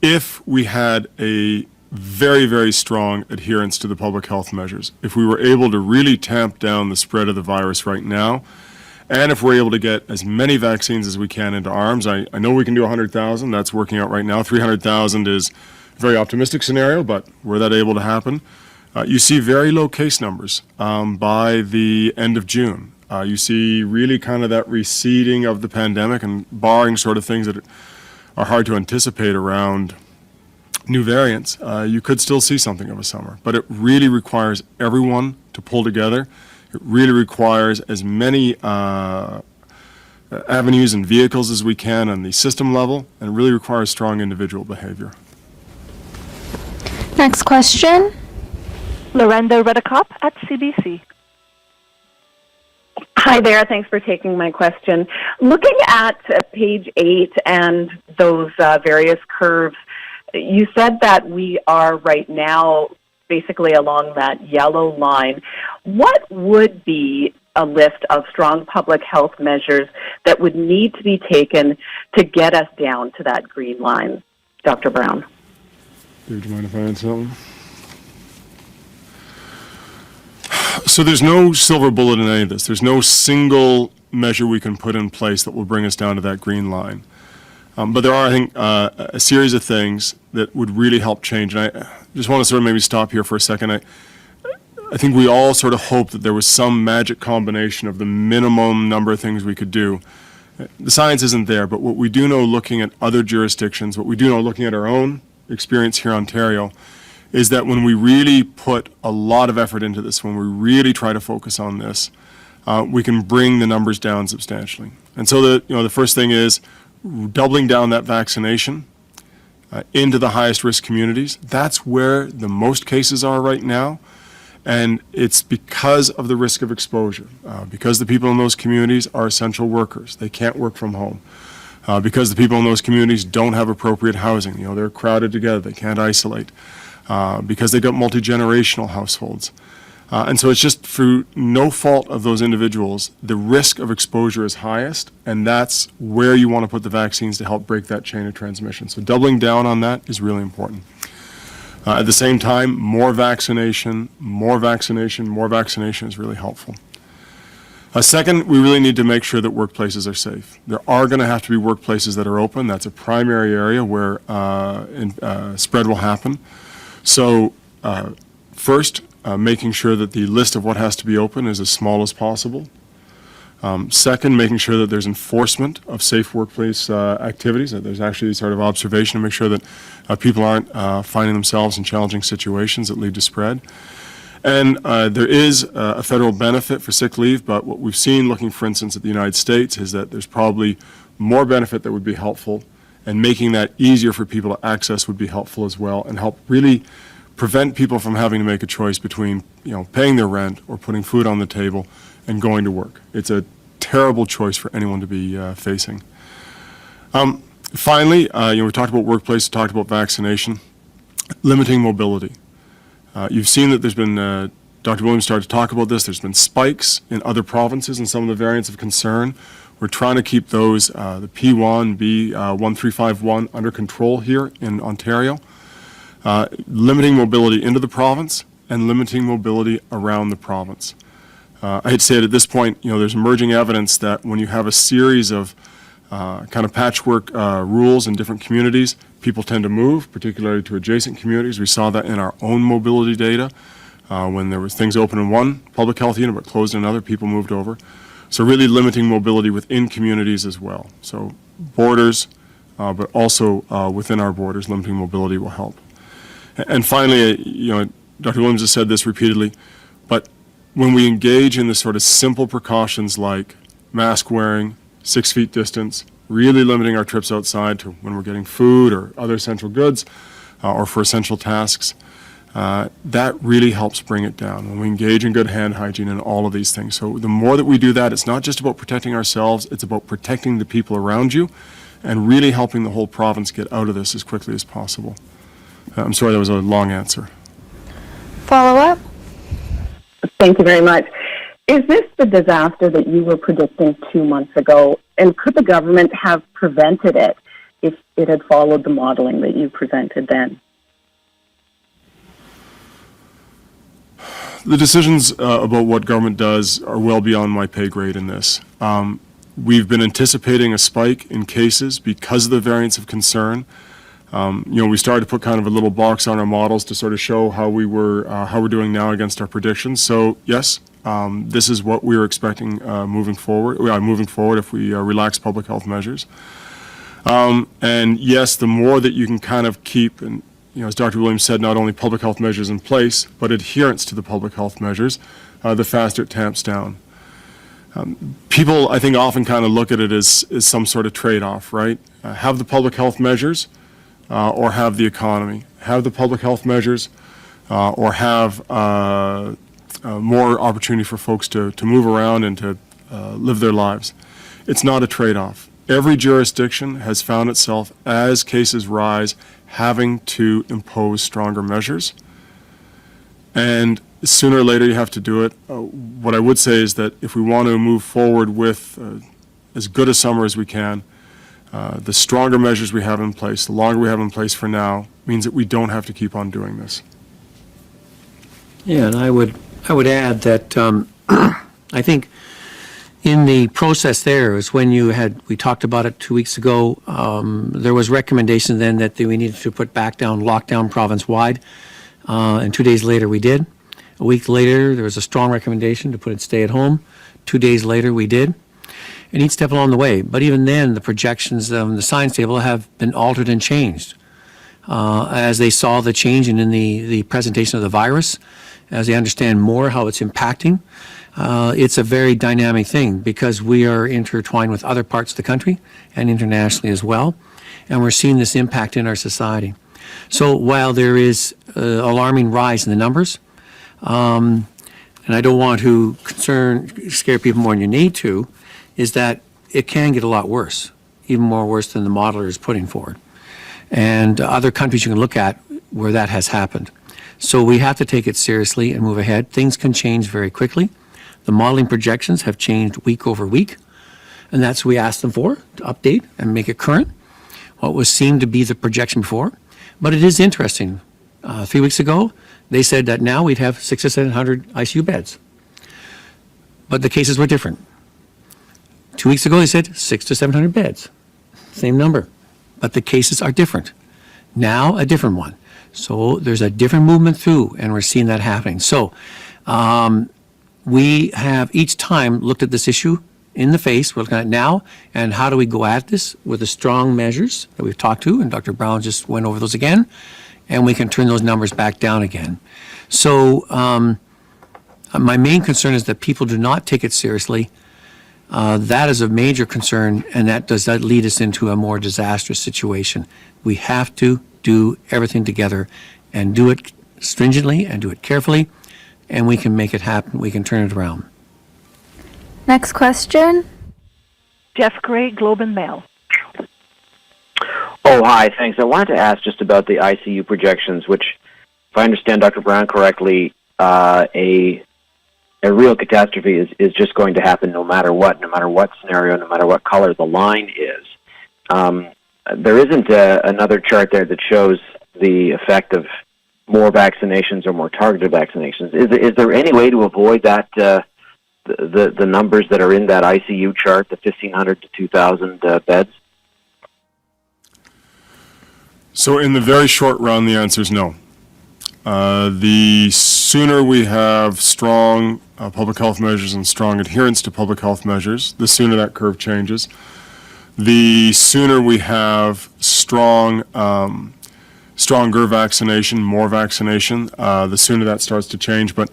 if we had a very, very strong adherence to the public health measures, if we were able to really tamp down the spread of the virus right now, and if we're able to get as many vaccines as we can into arms, I know we can do 100,000, that's working out right now. 300,000 is a very optimistic scenario, but were that able to happen, you see very low case numbers by the end of June. You see really kind of that receding of the pandemic, and barring sort of things that are hard to anticipate around new variants, you could still see something of a summer. But it really requires everyone to pull together. It really requires as many avenues and vehicles as we can on the system level, and it really requires strong individual behavior. Next question. Lorenda Redekop at CBC. Hi there. Thanks for taking my question. Looking at page 8 and those various curves, you said that we are right now basically along that yellow line. What would be a list of strong public health measures that would need to be taken to get us down to that green line, Dr. Brown? Do you mind if I add something? So there's no silver bullet in any of this. There's no single measure we can put in place that will bring us down to that green line. But there are, I think, a series of things that would really help change. And I just want to sort of maybe stop here for a second. I think we all sort of hope that there was some magic combination of the minimum number of things we could do. The science isn't there, but what we do know looking at other jurisdictions, what we do know looking at our own experience here in Ontario, is that when we really put a lot of effort into this, when we really try to focus on this, we can bring the numbers down substantially. And so the first thing is doubling down that vaccination into the highest risk communities. That's where the most cases are right now. And it's because of the risk of exposure, because the people in those communities are essential workers. They can't work from home. Because the people in those communities don't have appropriate housing. They're crowded together. They can't isolate. Because they've got multi-generational households. And so it's just through no fault of those individuals, the risk of exposure is highest, and that's where you want to put the vaccines to help break that chain of transmission. So doubling down on that is really important. At the same time, more vaccination is really helpful. Second, we really need to make sure that workplaces are safe. There are going to have to be workplaces that are open. That's a primary area where spread will happen. So first, making sure that the list of what has to be open is as small as possible. Second, making sure that there's enforcement of safe workplace activities, that there's actually sort of observation to make sure that people aren't finding themselves in challenging situations that lead to spread. And there is a federal benefit for sick leave, but what we've seen looking, for instance, at the United States is that there's probably more benefit that would be helpful, and making that easier for people to access would be helpful as well, and help really prevent people from having to make a choice between, paying their rent or putting food on the table and going to work. It's a terrible choice for anyone to be facing. Finally, we talked about workplace, talked about vaccination, limiting mobility. You've seen that there's been, Dr. Williams started to talk about this, there's been spikes in other provinces and some of the variants of concern. We're trying to keep those, the P1, B1351 under control here in Ontario. Limiting mobility into the province and limiting mobility around the province. I hate to say it at this point, there's emerging evidence that when you have a series of kind of patchwork rules in different communities, people tend to move, particularly to adjacent communities. We saw that in our own mobility data. When there was things open in one public health unit but closed in another, people moved over. So really limiting mobility within communities as well. So borders, but also within our borders, limiting mobility will help. And finally, Dr. Williams has said this repeatedly, but when we engage in the sort of simple precautions like mask wearing, 6 feet distance, really limiting our trips outside to when we're getting food or other essential goods or for essential tasks, that really helps bring it down when we engage in good hand hygiene and all of these things. So the more that we do that, it's not just about protecting ourselves, it's about protecting the people around you and really helping the whole province get out of this as quickly as possible. I'm sorry that was a long answer. Follow up? Thank you very much. Is this the disaster that you were predicting 2 months ago? And could the government have prevented it if it had followed the modeling that you presented then? The decisions about what government does are well beyond my pay grade in this. We've been anticipating a spike in cases because of the variants of concern. We started to put kind of a little box on our models to sort of show how we're doing now against our predictions. So yes, this is what we were expecting moving forward if we relax public health measures. And yes, the more that you can kind of keep, and as Dr. Williams said, not only public health measures in place, but adherence to the public health measures, the faster it tamps down. People, I think, often kind of look at it as some sort of trade-off, right? Have the public health measures, or have the economy. Have the public health measures, or have more opportunity for folks to move around and to live their lives. It's not a trade-off. Every jurisdiction has found itself, as cases rise, having to impose stronger measures. And sooner or later you have to do it. What I would say is that if we want to move forward with as good a summer as we can, the stronger measures we have in place, the longer we have in place for now, means that we don't have to keep on doing this. Yeah, and I would add that I think, in the process there is when we talked about it 2 weeks ago, there was recommendation then that we needed to put back down lockdown province-wide, and 2 days later we did. A week later, there was a strong recommendation to put it stay at home. 2 days later, we did. And each step along the way. But even then, the projections on the science table have been altered and changed as they saw the change in the presentation of the virus, as they understand more how it's impacting. It's a very dynamic thing because we are intertwined with other parts of the country and internationally as well. And we're seeing this impact in our society. So while there is alarming rise in the numbers, and I don't want to scare people more than you need to, is that it can get a lot worse, even more worse than the modeler is putting forward. And other countries you can look at where that has happened. So we have to take it seriously and move ahead. Things can change very quickly. The modeling projections have changed week over week, and that's what we asked them for, to update and make it current, what was seen to be the projection before. But it is interesting. 3 weeks ago, they said that now we'd have 600 to 700 ICU beds. But the cases were different. 2 weeks ago, they said 600 to 700 beds. Same number. But the cases are different. Now, a different one. So there's a different movement through, and we're seeing that happening. So we have each time looked at this issue in the face. We're looking at it now, and how do we go at this with the strong measures that we've talked to, and Dr. Brown just went over those again, and we can turn those numbers back down again. So my main concern is that people do not take it seriously. That is a major concern, and that does lead us into a more disastrous situation. We have to do everything together and do it stringently and do it carefully, and we can make it happen. We can turn it around. Next question. Jeff Gray, Globe and Mail. Oh, hi, thanks. I wanted to ask just about the ICU projections, which, if I understand Dr. Brown correctly, a real catastrophe is just going to happen no matter what scenario, no matter what color the line is. There isn't another chart there that shows the effect of more vaccinations or more targeted vaccinations. Is there any way to avoid that, the numbers that are in that ICU chart, the 1,500 to 2,000 beds? So in the very short run, the answer is no. The sooner we have strong public health measures and strong adherence to public health measures, the sooner that curve changes. The sooner we have stronger vaccination, more vaccination, the sooner that starts to change. But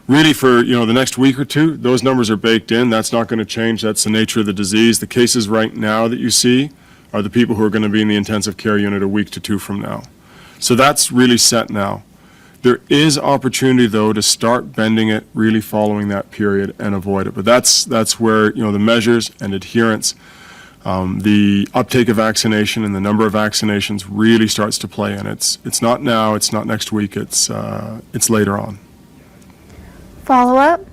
really for the next week or two, those numbers are baked in. That's not going to change. That's the nature of the disease. The cases right now that you see are the people who are going to be in the intensive care unit a week to two from now. So that's really set now. There is opportunity, though, to start bending it, really following that period and avoid it. But that's where the measures and adherence, the uptake of vaccination and the number of vaccinations really starts to play in. It's not now, it's not next week, it's later on. Follow up.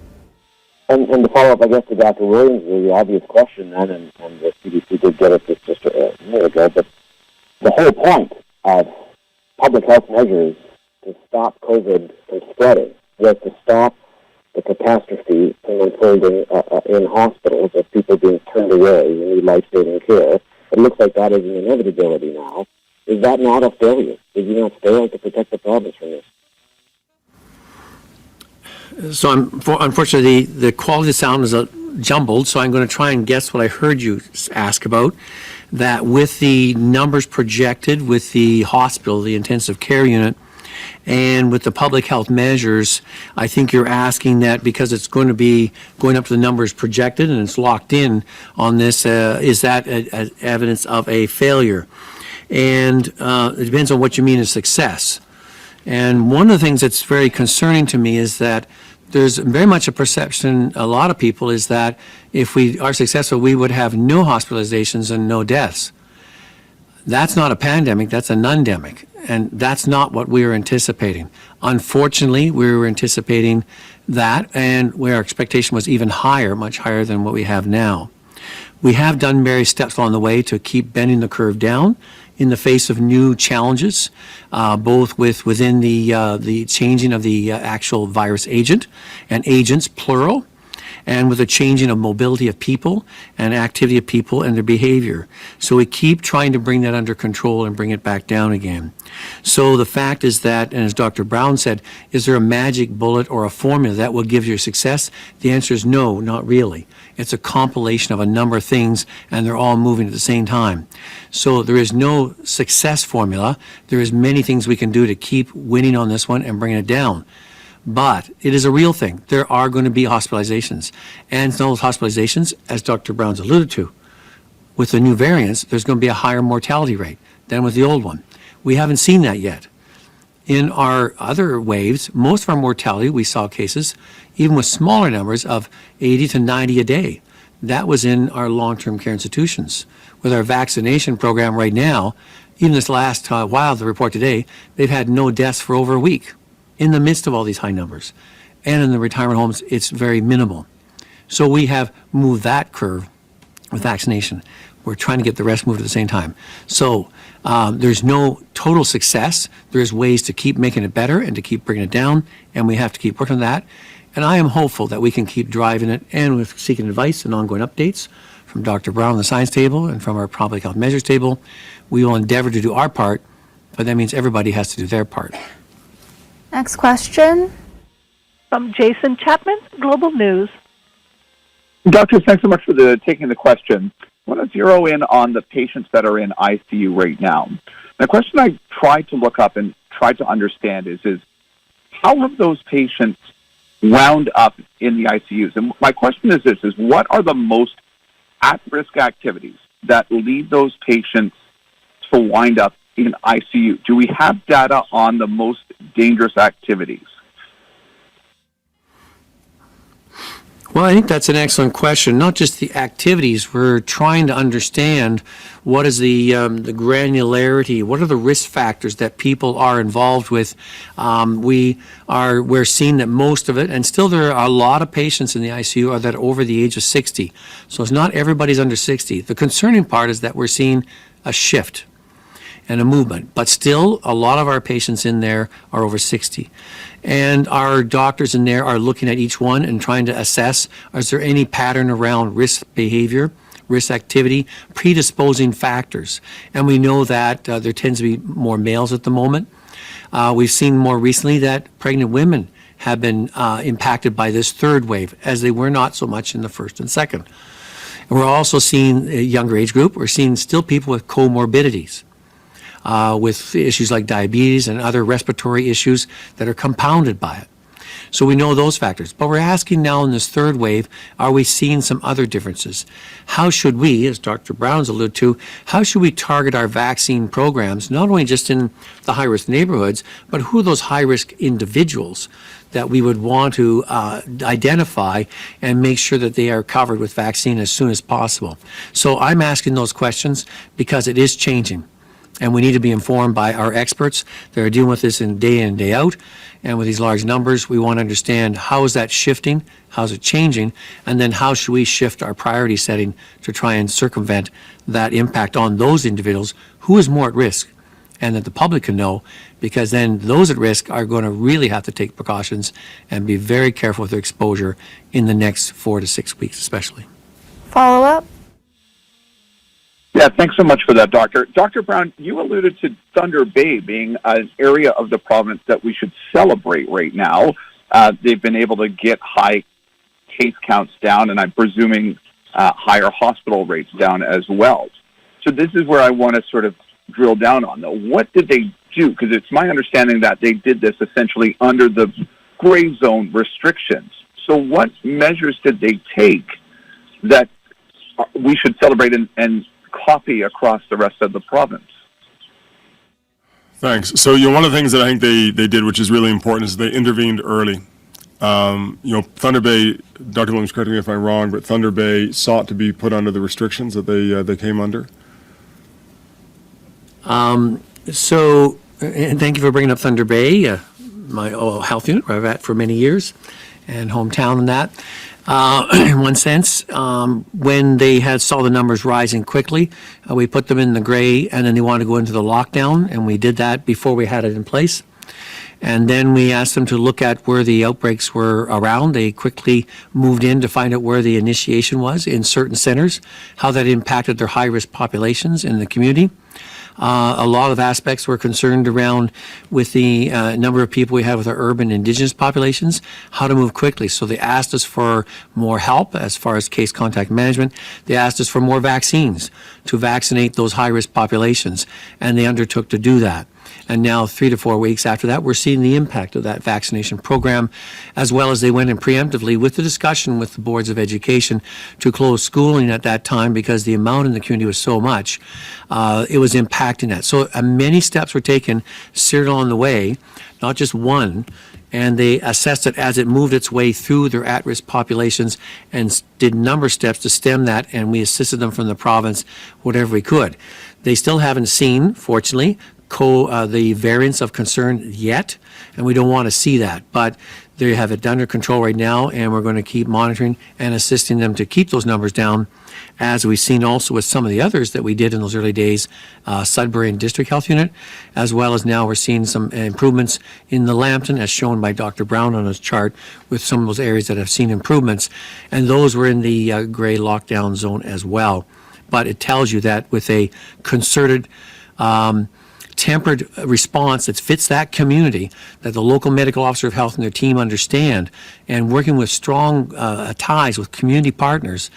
And to follow up, I guess, to Dr. Williams, the obvious question then, and the CDC did get it just a minute ago, but the whole point of public health measures to stop COVID from spreading was to stop the catastrophe from unfolding in hospitals of people being turned away who need life-saving care. It looks like that is an inevitability now. Is that not a failure? Did you not fail to protect the province from this? So unfortunately, the quality of sound is jumbled, so I'm going to try and guess what I heard you ask about, that with the numbers projected with the hospital, the intensive care unit, and with the public health measures, I think you're asking that because it's going to be going up to the numbers projected and it's locked in on this, is that evidence of a failure? And it depends on what you mean as success. And one of the things that's very concerning to me is that there's very much a perception, a lot of people, is that if we are successful, we would have no hospitalizations and no deaths. That's not a pandemic, that's a nundemic. And that's not what we were anticipating. Unfortunately, we were anticipating that, and where our expectation was even higher, much higher than what we have now. We have done various steps along the way to keep bending the curve down in the face of new challenges, both within the changing of the actual virus agent and agents, plural, and with the changing of mobility of people and activity of people and their behavior. So we keep trying to bring that under control and bring it back down again. So the fact is that, and as Dr. Brown said, is there a magic bullet or a formula that will give you success? The answer is no, not really. It's a compilation of a number of things, and they're all moving at the same time. So there is no success formula. There is many things we can do to keep winning on this one and bringing it down. But it is a real thing. There are going to be hospitalizations. And those hospitalizations, as Dr. Brown's alluded to, with the new variants, there's going to be a higher mortality rate than with the old one. We haven't seen that yet. In our other waves, most of our mortality, we saw cases, even with smaller numbers, of 80 to 90 a day. That was in our long-term care institutions. With our vaccination program right now, even this last while, the report today, they've had no deaths for over a week in the midst of all these high numbers. And in the retirement homes, it's very minimal. So we have moved that curve with vaccination. We're trying to get the rest moved at the same time. So there's no total success. There's ways to keep making it better and to keep bringing it down, and we have to keep working on that. And I am hopeful that we can keep driving it, and with seeking advice and ongoing updates from Dr. Brown on the science table and from our public health measures table, we will endeavor to do our part, but that means everybody has to do their part. Next question. From Jason Chapman, Global News. Doctors, thanks so much for taking the question. I want to zero in on the patients that are in ICU right now. The question I tried to look up and tried to understand is how have those patients wound up in the ICUs? And my question is this, is what are the most at-risk activities that lead those patients to wind up in ICU? Do we have data on the most dangerous activities? Well, I think that's an excellent question. Not just the activities. We're trying to understand what is the granularity, what are the risk factors that people are involved with. We're seeing that most of it, and still there are a lot of patients in the ICU are that are over the age of 60. So it's not everybody's under 60. The concerning part is that we're seeing a shift and a movement, but still a lot of our patients in there are over 60. And our doctors in there are looking at each one and trying to assess, is there any pattern around risk behavior, risk activity, predisposing factors? And we know that there tends to be more males at the moment. We've seen more recently that pregnant women have been impacted by this third wave, as they were not so much in the first and second. And we're also seeing a younger age group. We're seeing still people with comorbidities. With issues like diabetes and other respiratory issues that are compounded by it. So we know those factors. But we're asking now in this third wave, are we seeing some other differences? How should we, as Dr. Brown's alluded to, how should we target our vaccine programs, not only just in the high-risk neighborhoods, but who are those high-risk individuals that we would want to identify and make sure that they are covered with vaccine as soon as possible? So I'm asking those questions because it is changing. And we need to be informed by our experts that are dealing with this in and day out. And with these large numbers, we want to understand how is that shifting, how is it changing, and then how should we shift our priority setting to try and circumvent that impact on those individuals who is more at risk, and that the public can know, because then those at risk are going to really have to take precautions and be very careful with their exposure in the next 4 to 6 weeks especially. Follow up. Yeah, thanks so much for that, Doctor. Dr. Brown, you alluded to Thunder Bay being an area of the province that we should celebrate right now. They've been able to get high case counts down, and I'm presuming higher hospital rates down as well. So this is where I want to sort of drill down on, though. What did they do? Because it's my understanding that they did this essentially under the gray zone restrictions. So what measures did they take that we should celebrate and copy across the rest of the province? Thanks. So, one of the things that I think they did, which is really important, is they intervened early. Thunder Bay, Dr. Williams, correct me if I'm wrong, but Thunder Bay sought to be put under the restrictions that they came under. And thank you for bringing up Thunder Bay, my health unit where I've at for many years, and hometown and that. In one sense, when they saw the numbers rising quickly, we put them in the gray, and then they wanted to go into the lockdown, and we did that before we had it in place. And then we asked them to look at where the outbreaks were around. They quickly moved in to find out where the initiation was in certain centers, how that impacted their high-risk populations in the community. A lot of aspects were concerned around with the number of people we have with our urban indigenous populations, how to move quickly. So they asked us for more help as far as case contact management. They asked us for more vaccines to vaccinate those high-risk populations, and they undertook to do that. And now 3 to 4 weeks after that, we're seeing the impact of that vaccination program, as well as they went in preemptively with the discussion with the boards of education to close schooling at that time because the amount in the community was so much. It was impacting that. So many steps were taken, steered on the way, not just one, and they assessed it as it moved its way through their at-risk populations and did a number of steps to stem that, and we assisted them from the province whatever we could. They still haven't seen, fortunately, the variants of concern yet, and we don't want to see that. But they have it under control right now, and we're going to keep monitoring and assisting them to keep those numbers down, as we've seen also with some of the others that we did in those early days, Sudbury and District Health Unit, as well as now we're seeing some improvements in the Lambton, as shown by Dr. Brown on his chart, with some of those areas that have seen improvements, and those were in the gray lockdown zone as well. But it tells you that with a concerted tempered response that fits that community, that the local medical officer of health and their team understand, and working with strong ties with community partners,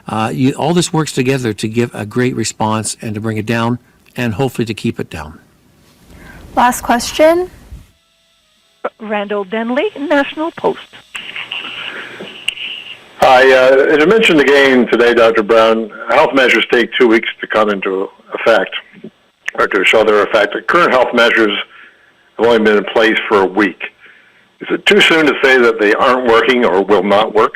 all this works together to give a great response and to bring it down and hopefully to keep it down. Last question. Randall Denley, National Post. Hi, as you mentioned again today, Dr. Brown, health measures take 2 weeks to come into effect, or to show their effect. The current health measures have only been in place for a week. Is it too soon to say that they aren't working or will not work?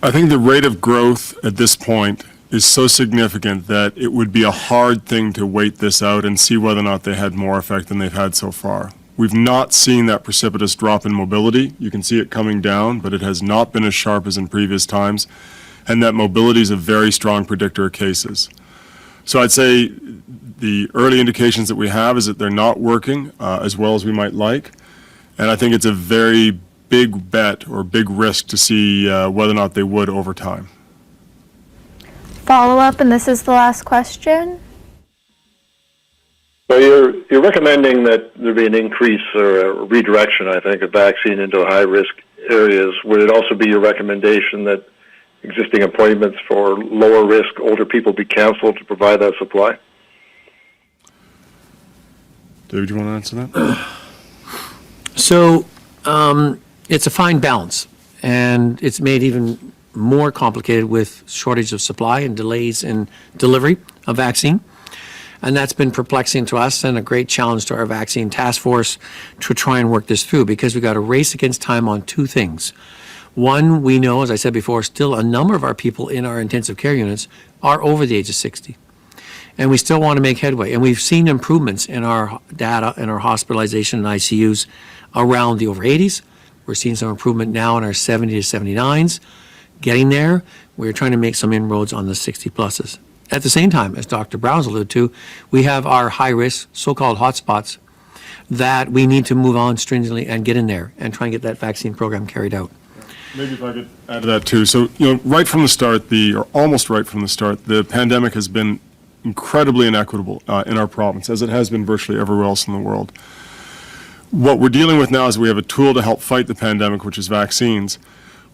I think the rate of growth at this point is so significant that it would be a hard thing to wait this out and see whether or not they had more effect than they've had so far. We've not seen that precipitous drop in mobility. You can see it coming down, but it has not been as sharp as in previous times. And that mobility is a very strong predictor of cases. So I'd say the early indications that we have is that they're not working as well as we might like. And I think it's a very big bet or big risk to see whether or not they would over time. Follow up, and this is the last question. So you're recommending that there be an increase or a redirection, I think, of vaccine into high-risk areas. Would it also be your recommendation that existing appointments for lower-risk older people be canceled to provide that supply? David, do you want to answer that? So it's a fine balance, and it's made even more complicated with shortage of supply and delays in delivery of vaccine. And that's been perplexing to us and a great challenge to our vaccine task force to try and work this through, because we've got to race against time on two things. One, we know, as I said before, still a number of our people in our intensive care units are over the age of 60. And we still want to make headway. And we've seen improvements in our data and our hospitalization and ICUs around the over 80s. We're seeing some improvement now in our 70 to 79s. Getting there, we're trying to make some inroads on the 60 pluses. At the same time, as Dr. Brown's alluded to, we have our high-risk, so-called hotspots that we need to move on stringently and get in there and try and get that vaccine program carried out. Maybe if I could add to that too. So, right from the start, or almost right from the start, the pandemic has been incredibly inequitable in our province, as it has been virtually everywhere else in the world. What we're dealing with now is we have a tool to help fight the pandemic, which is vaccines.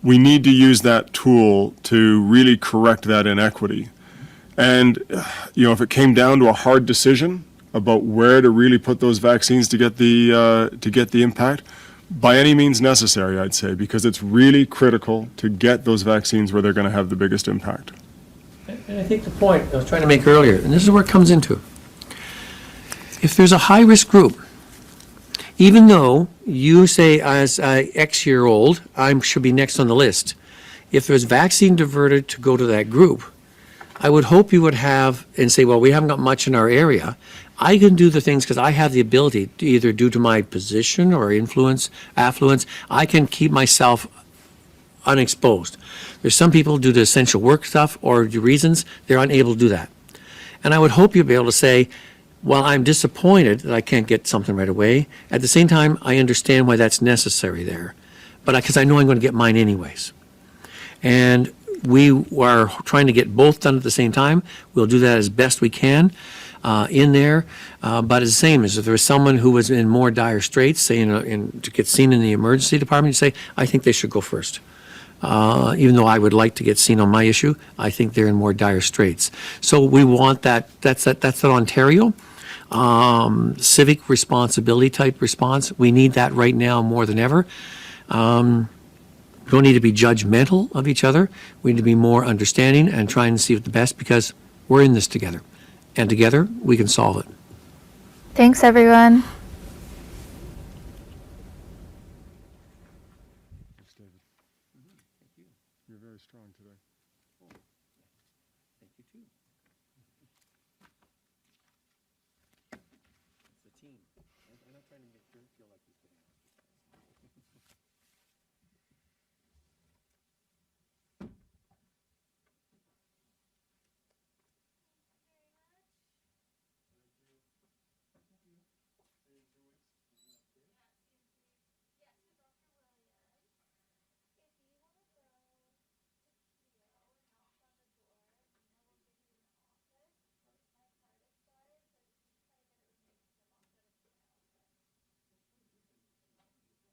We need to use that tool to really correct that inequity. And, if it came down to a hard decision about where to really put those vaccines to get the impact, by any means necessary, I'd say, because it's really critical to get those vaccines where they're going to have the biggest impact. And I think the point I was trying to make earlier, and this is where it comes into, if there's a high-risk group, even though you say as an X-year-old, I should be next on the list, if there's vaccine diverted to go to that group, I would hope you would have, and say, well, we haven't got much in our area. I can do the things because I have the ability to, either due to my position or influence, affluence, I can keep myself unexposed. There's some people due to essential work stuff or reasons, they're unable to do that. And I would hope you'll be able to say, while I'm disappointed that I can't get something right away, at the same time, I understand why that's necessary there. But because I know I'm going to get mine anyways. And we are trying to get both done at the same time. We'll do that as best we can in there. But it's the same as if there was someone who was in more dire straits, say to get seen in the emergency department, you say, I think they should go first. Even though I would like to get seen on my issue, I think they're in more dire straits. So we want that. That's that Ontario civic responsibility type response. We need that right now more than ever. We don't need to be judgmental of each other. We need to be more understanding and trying to see the best, because we're in this together. And together, we can solve it. Thanks, everyone. You're very strong today. Thank you, too. It's a team. I'm not trying to make you feel like he's getting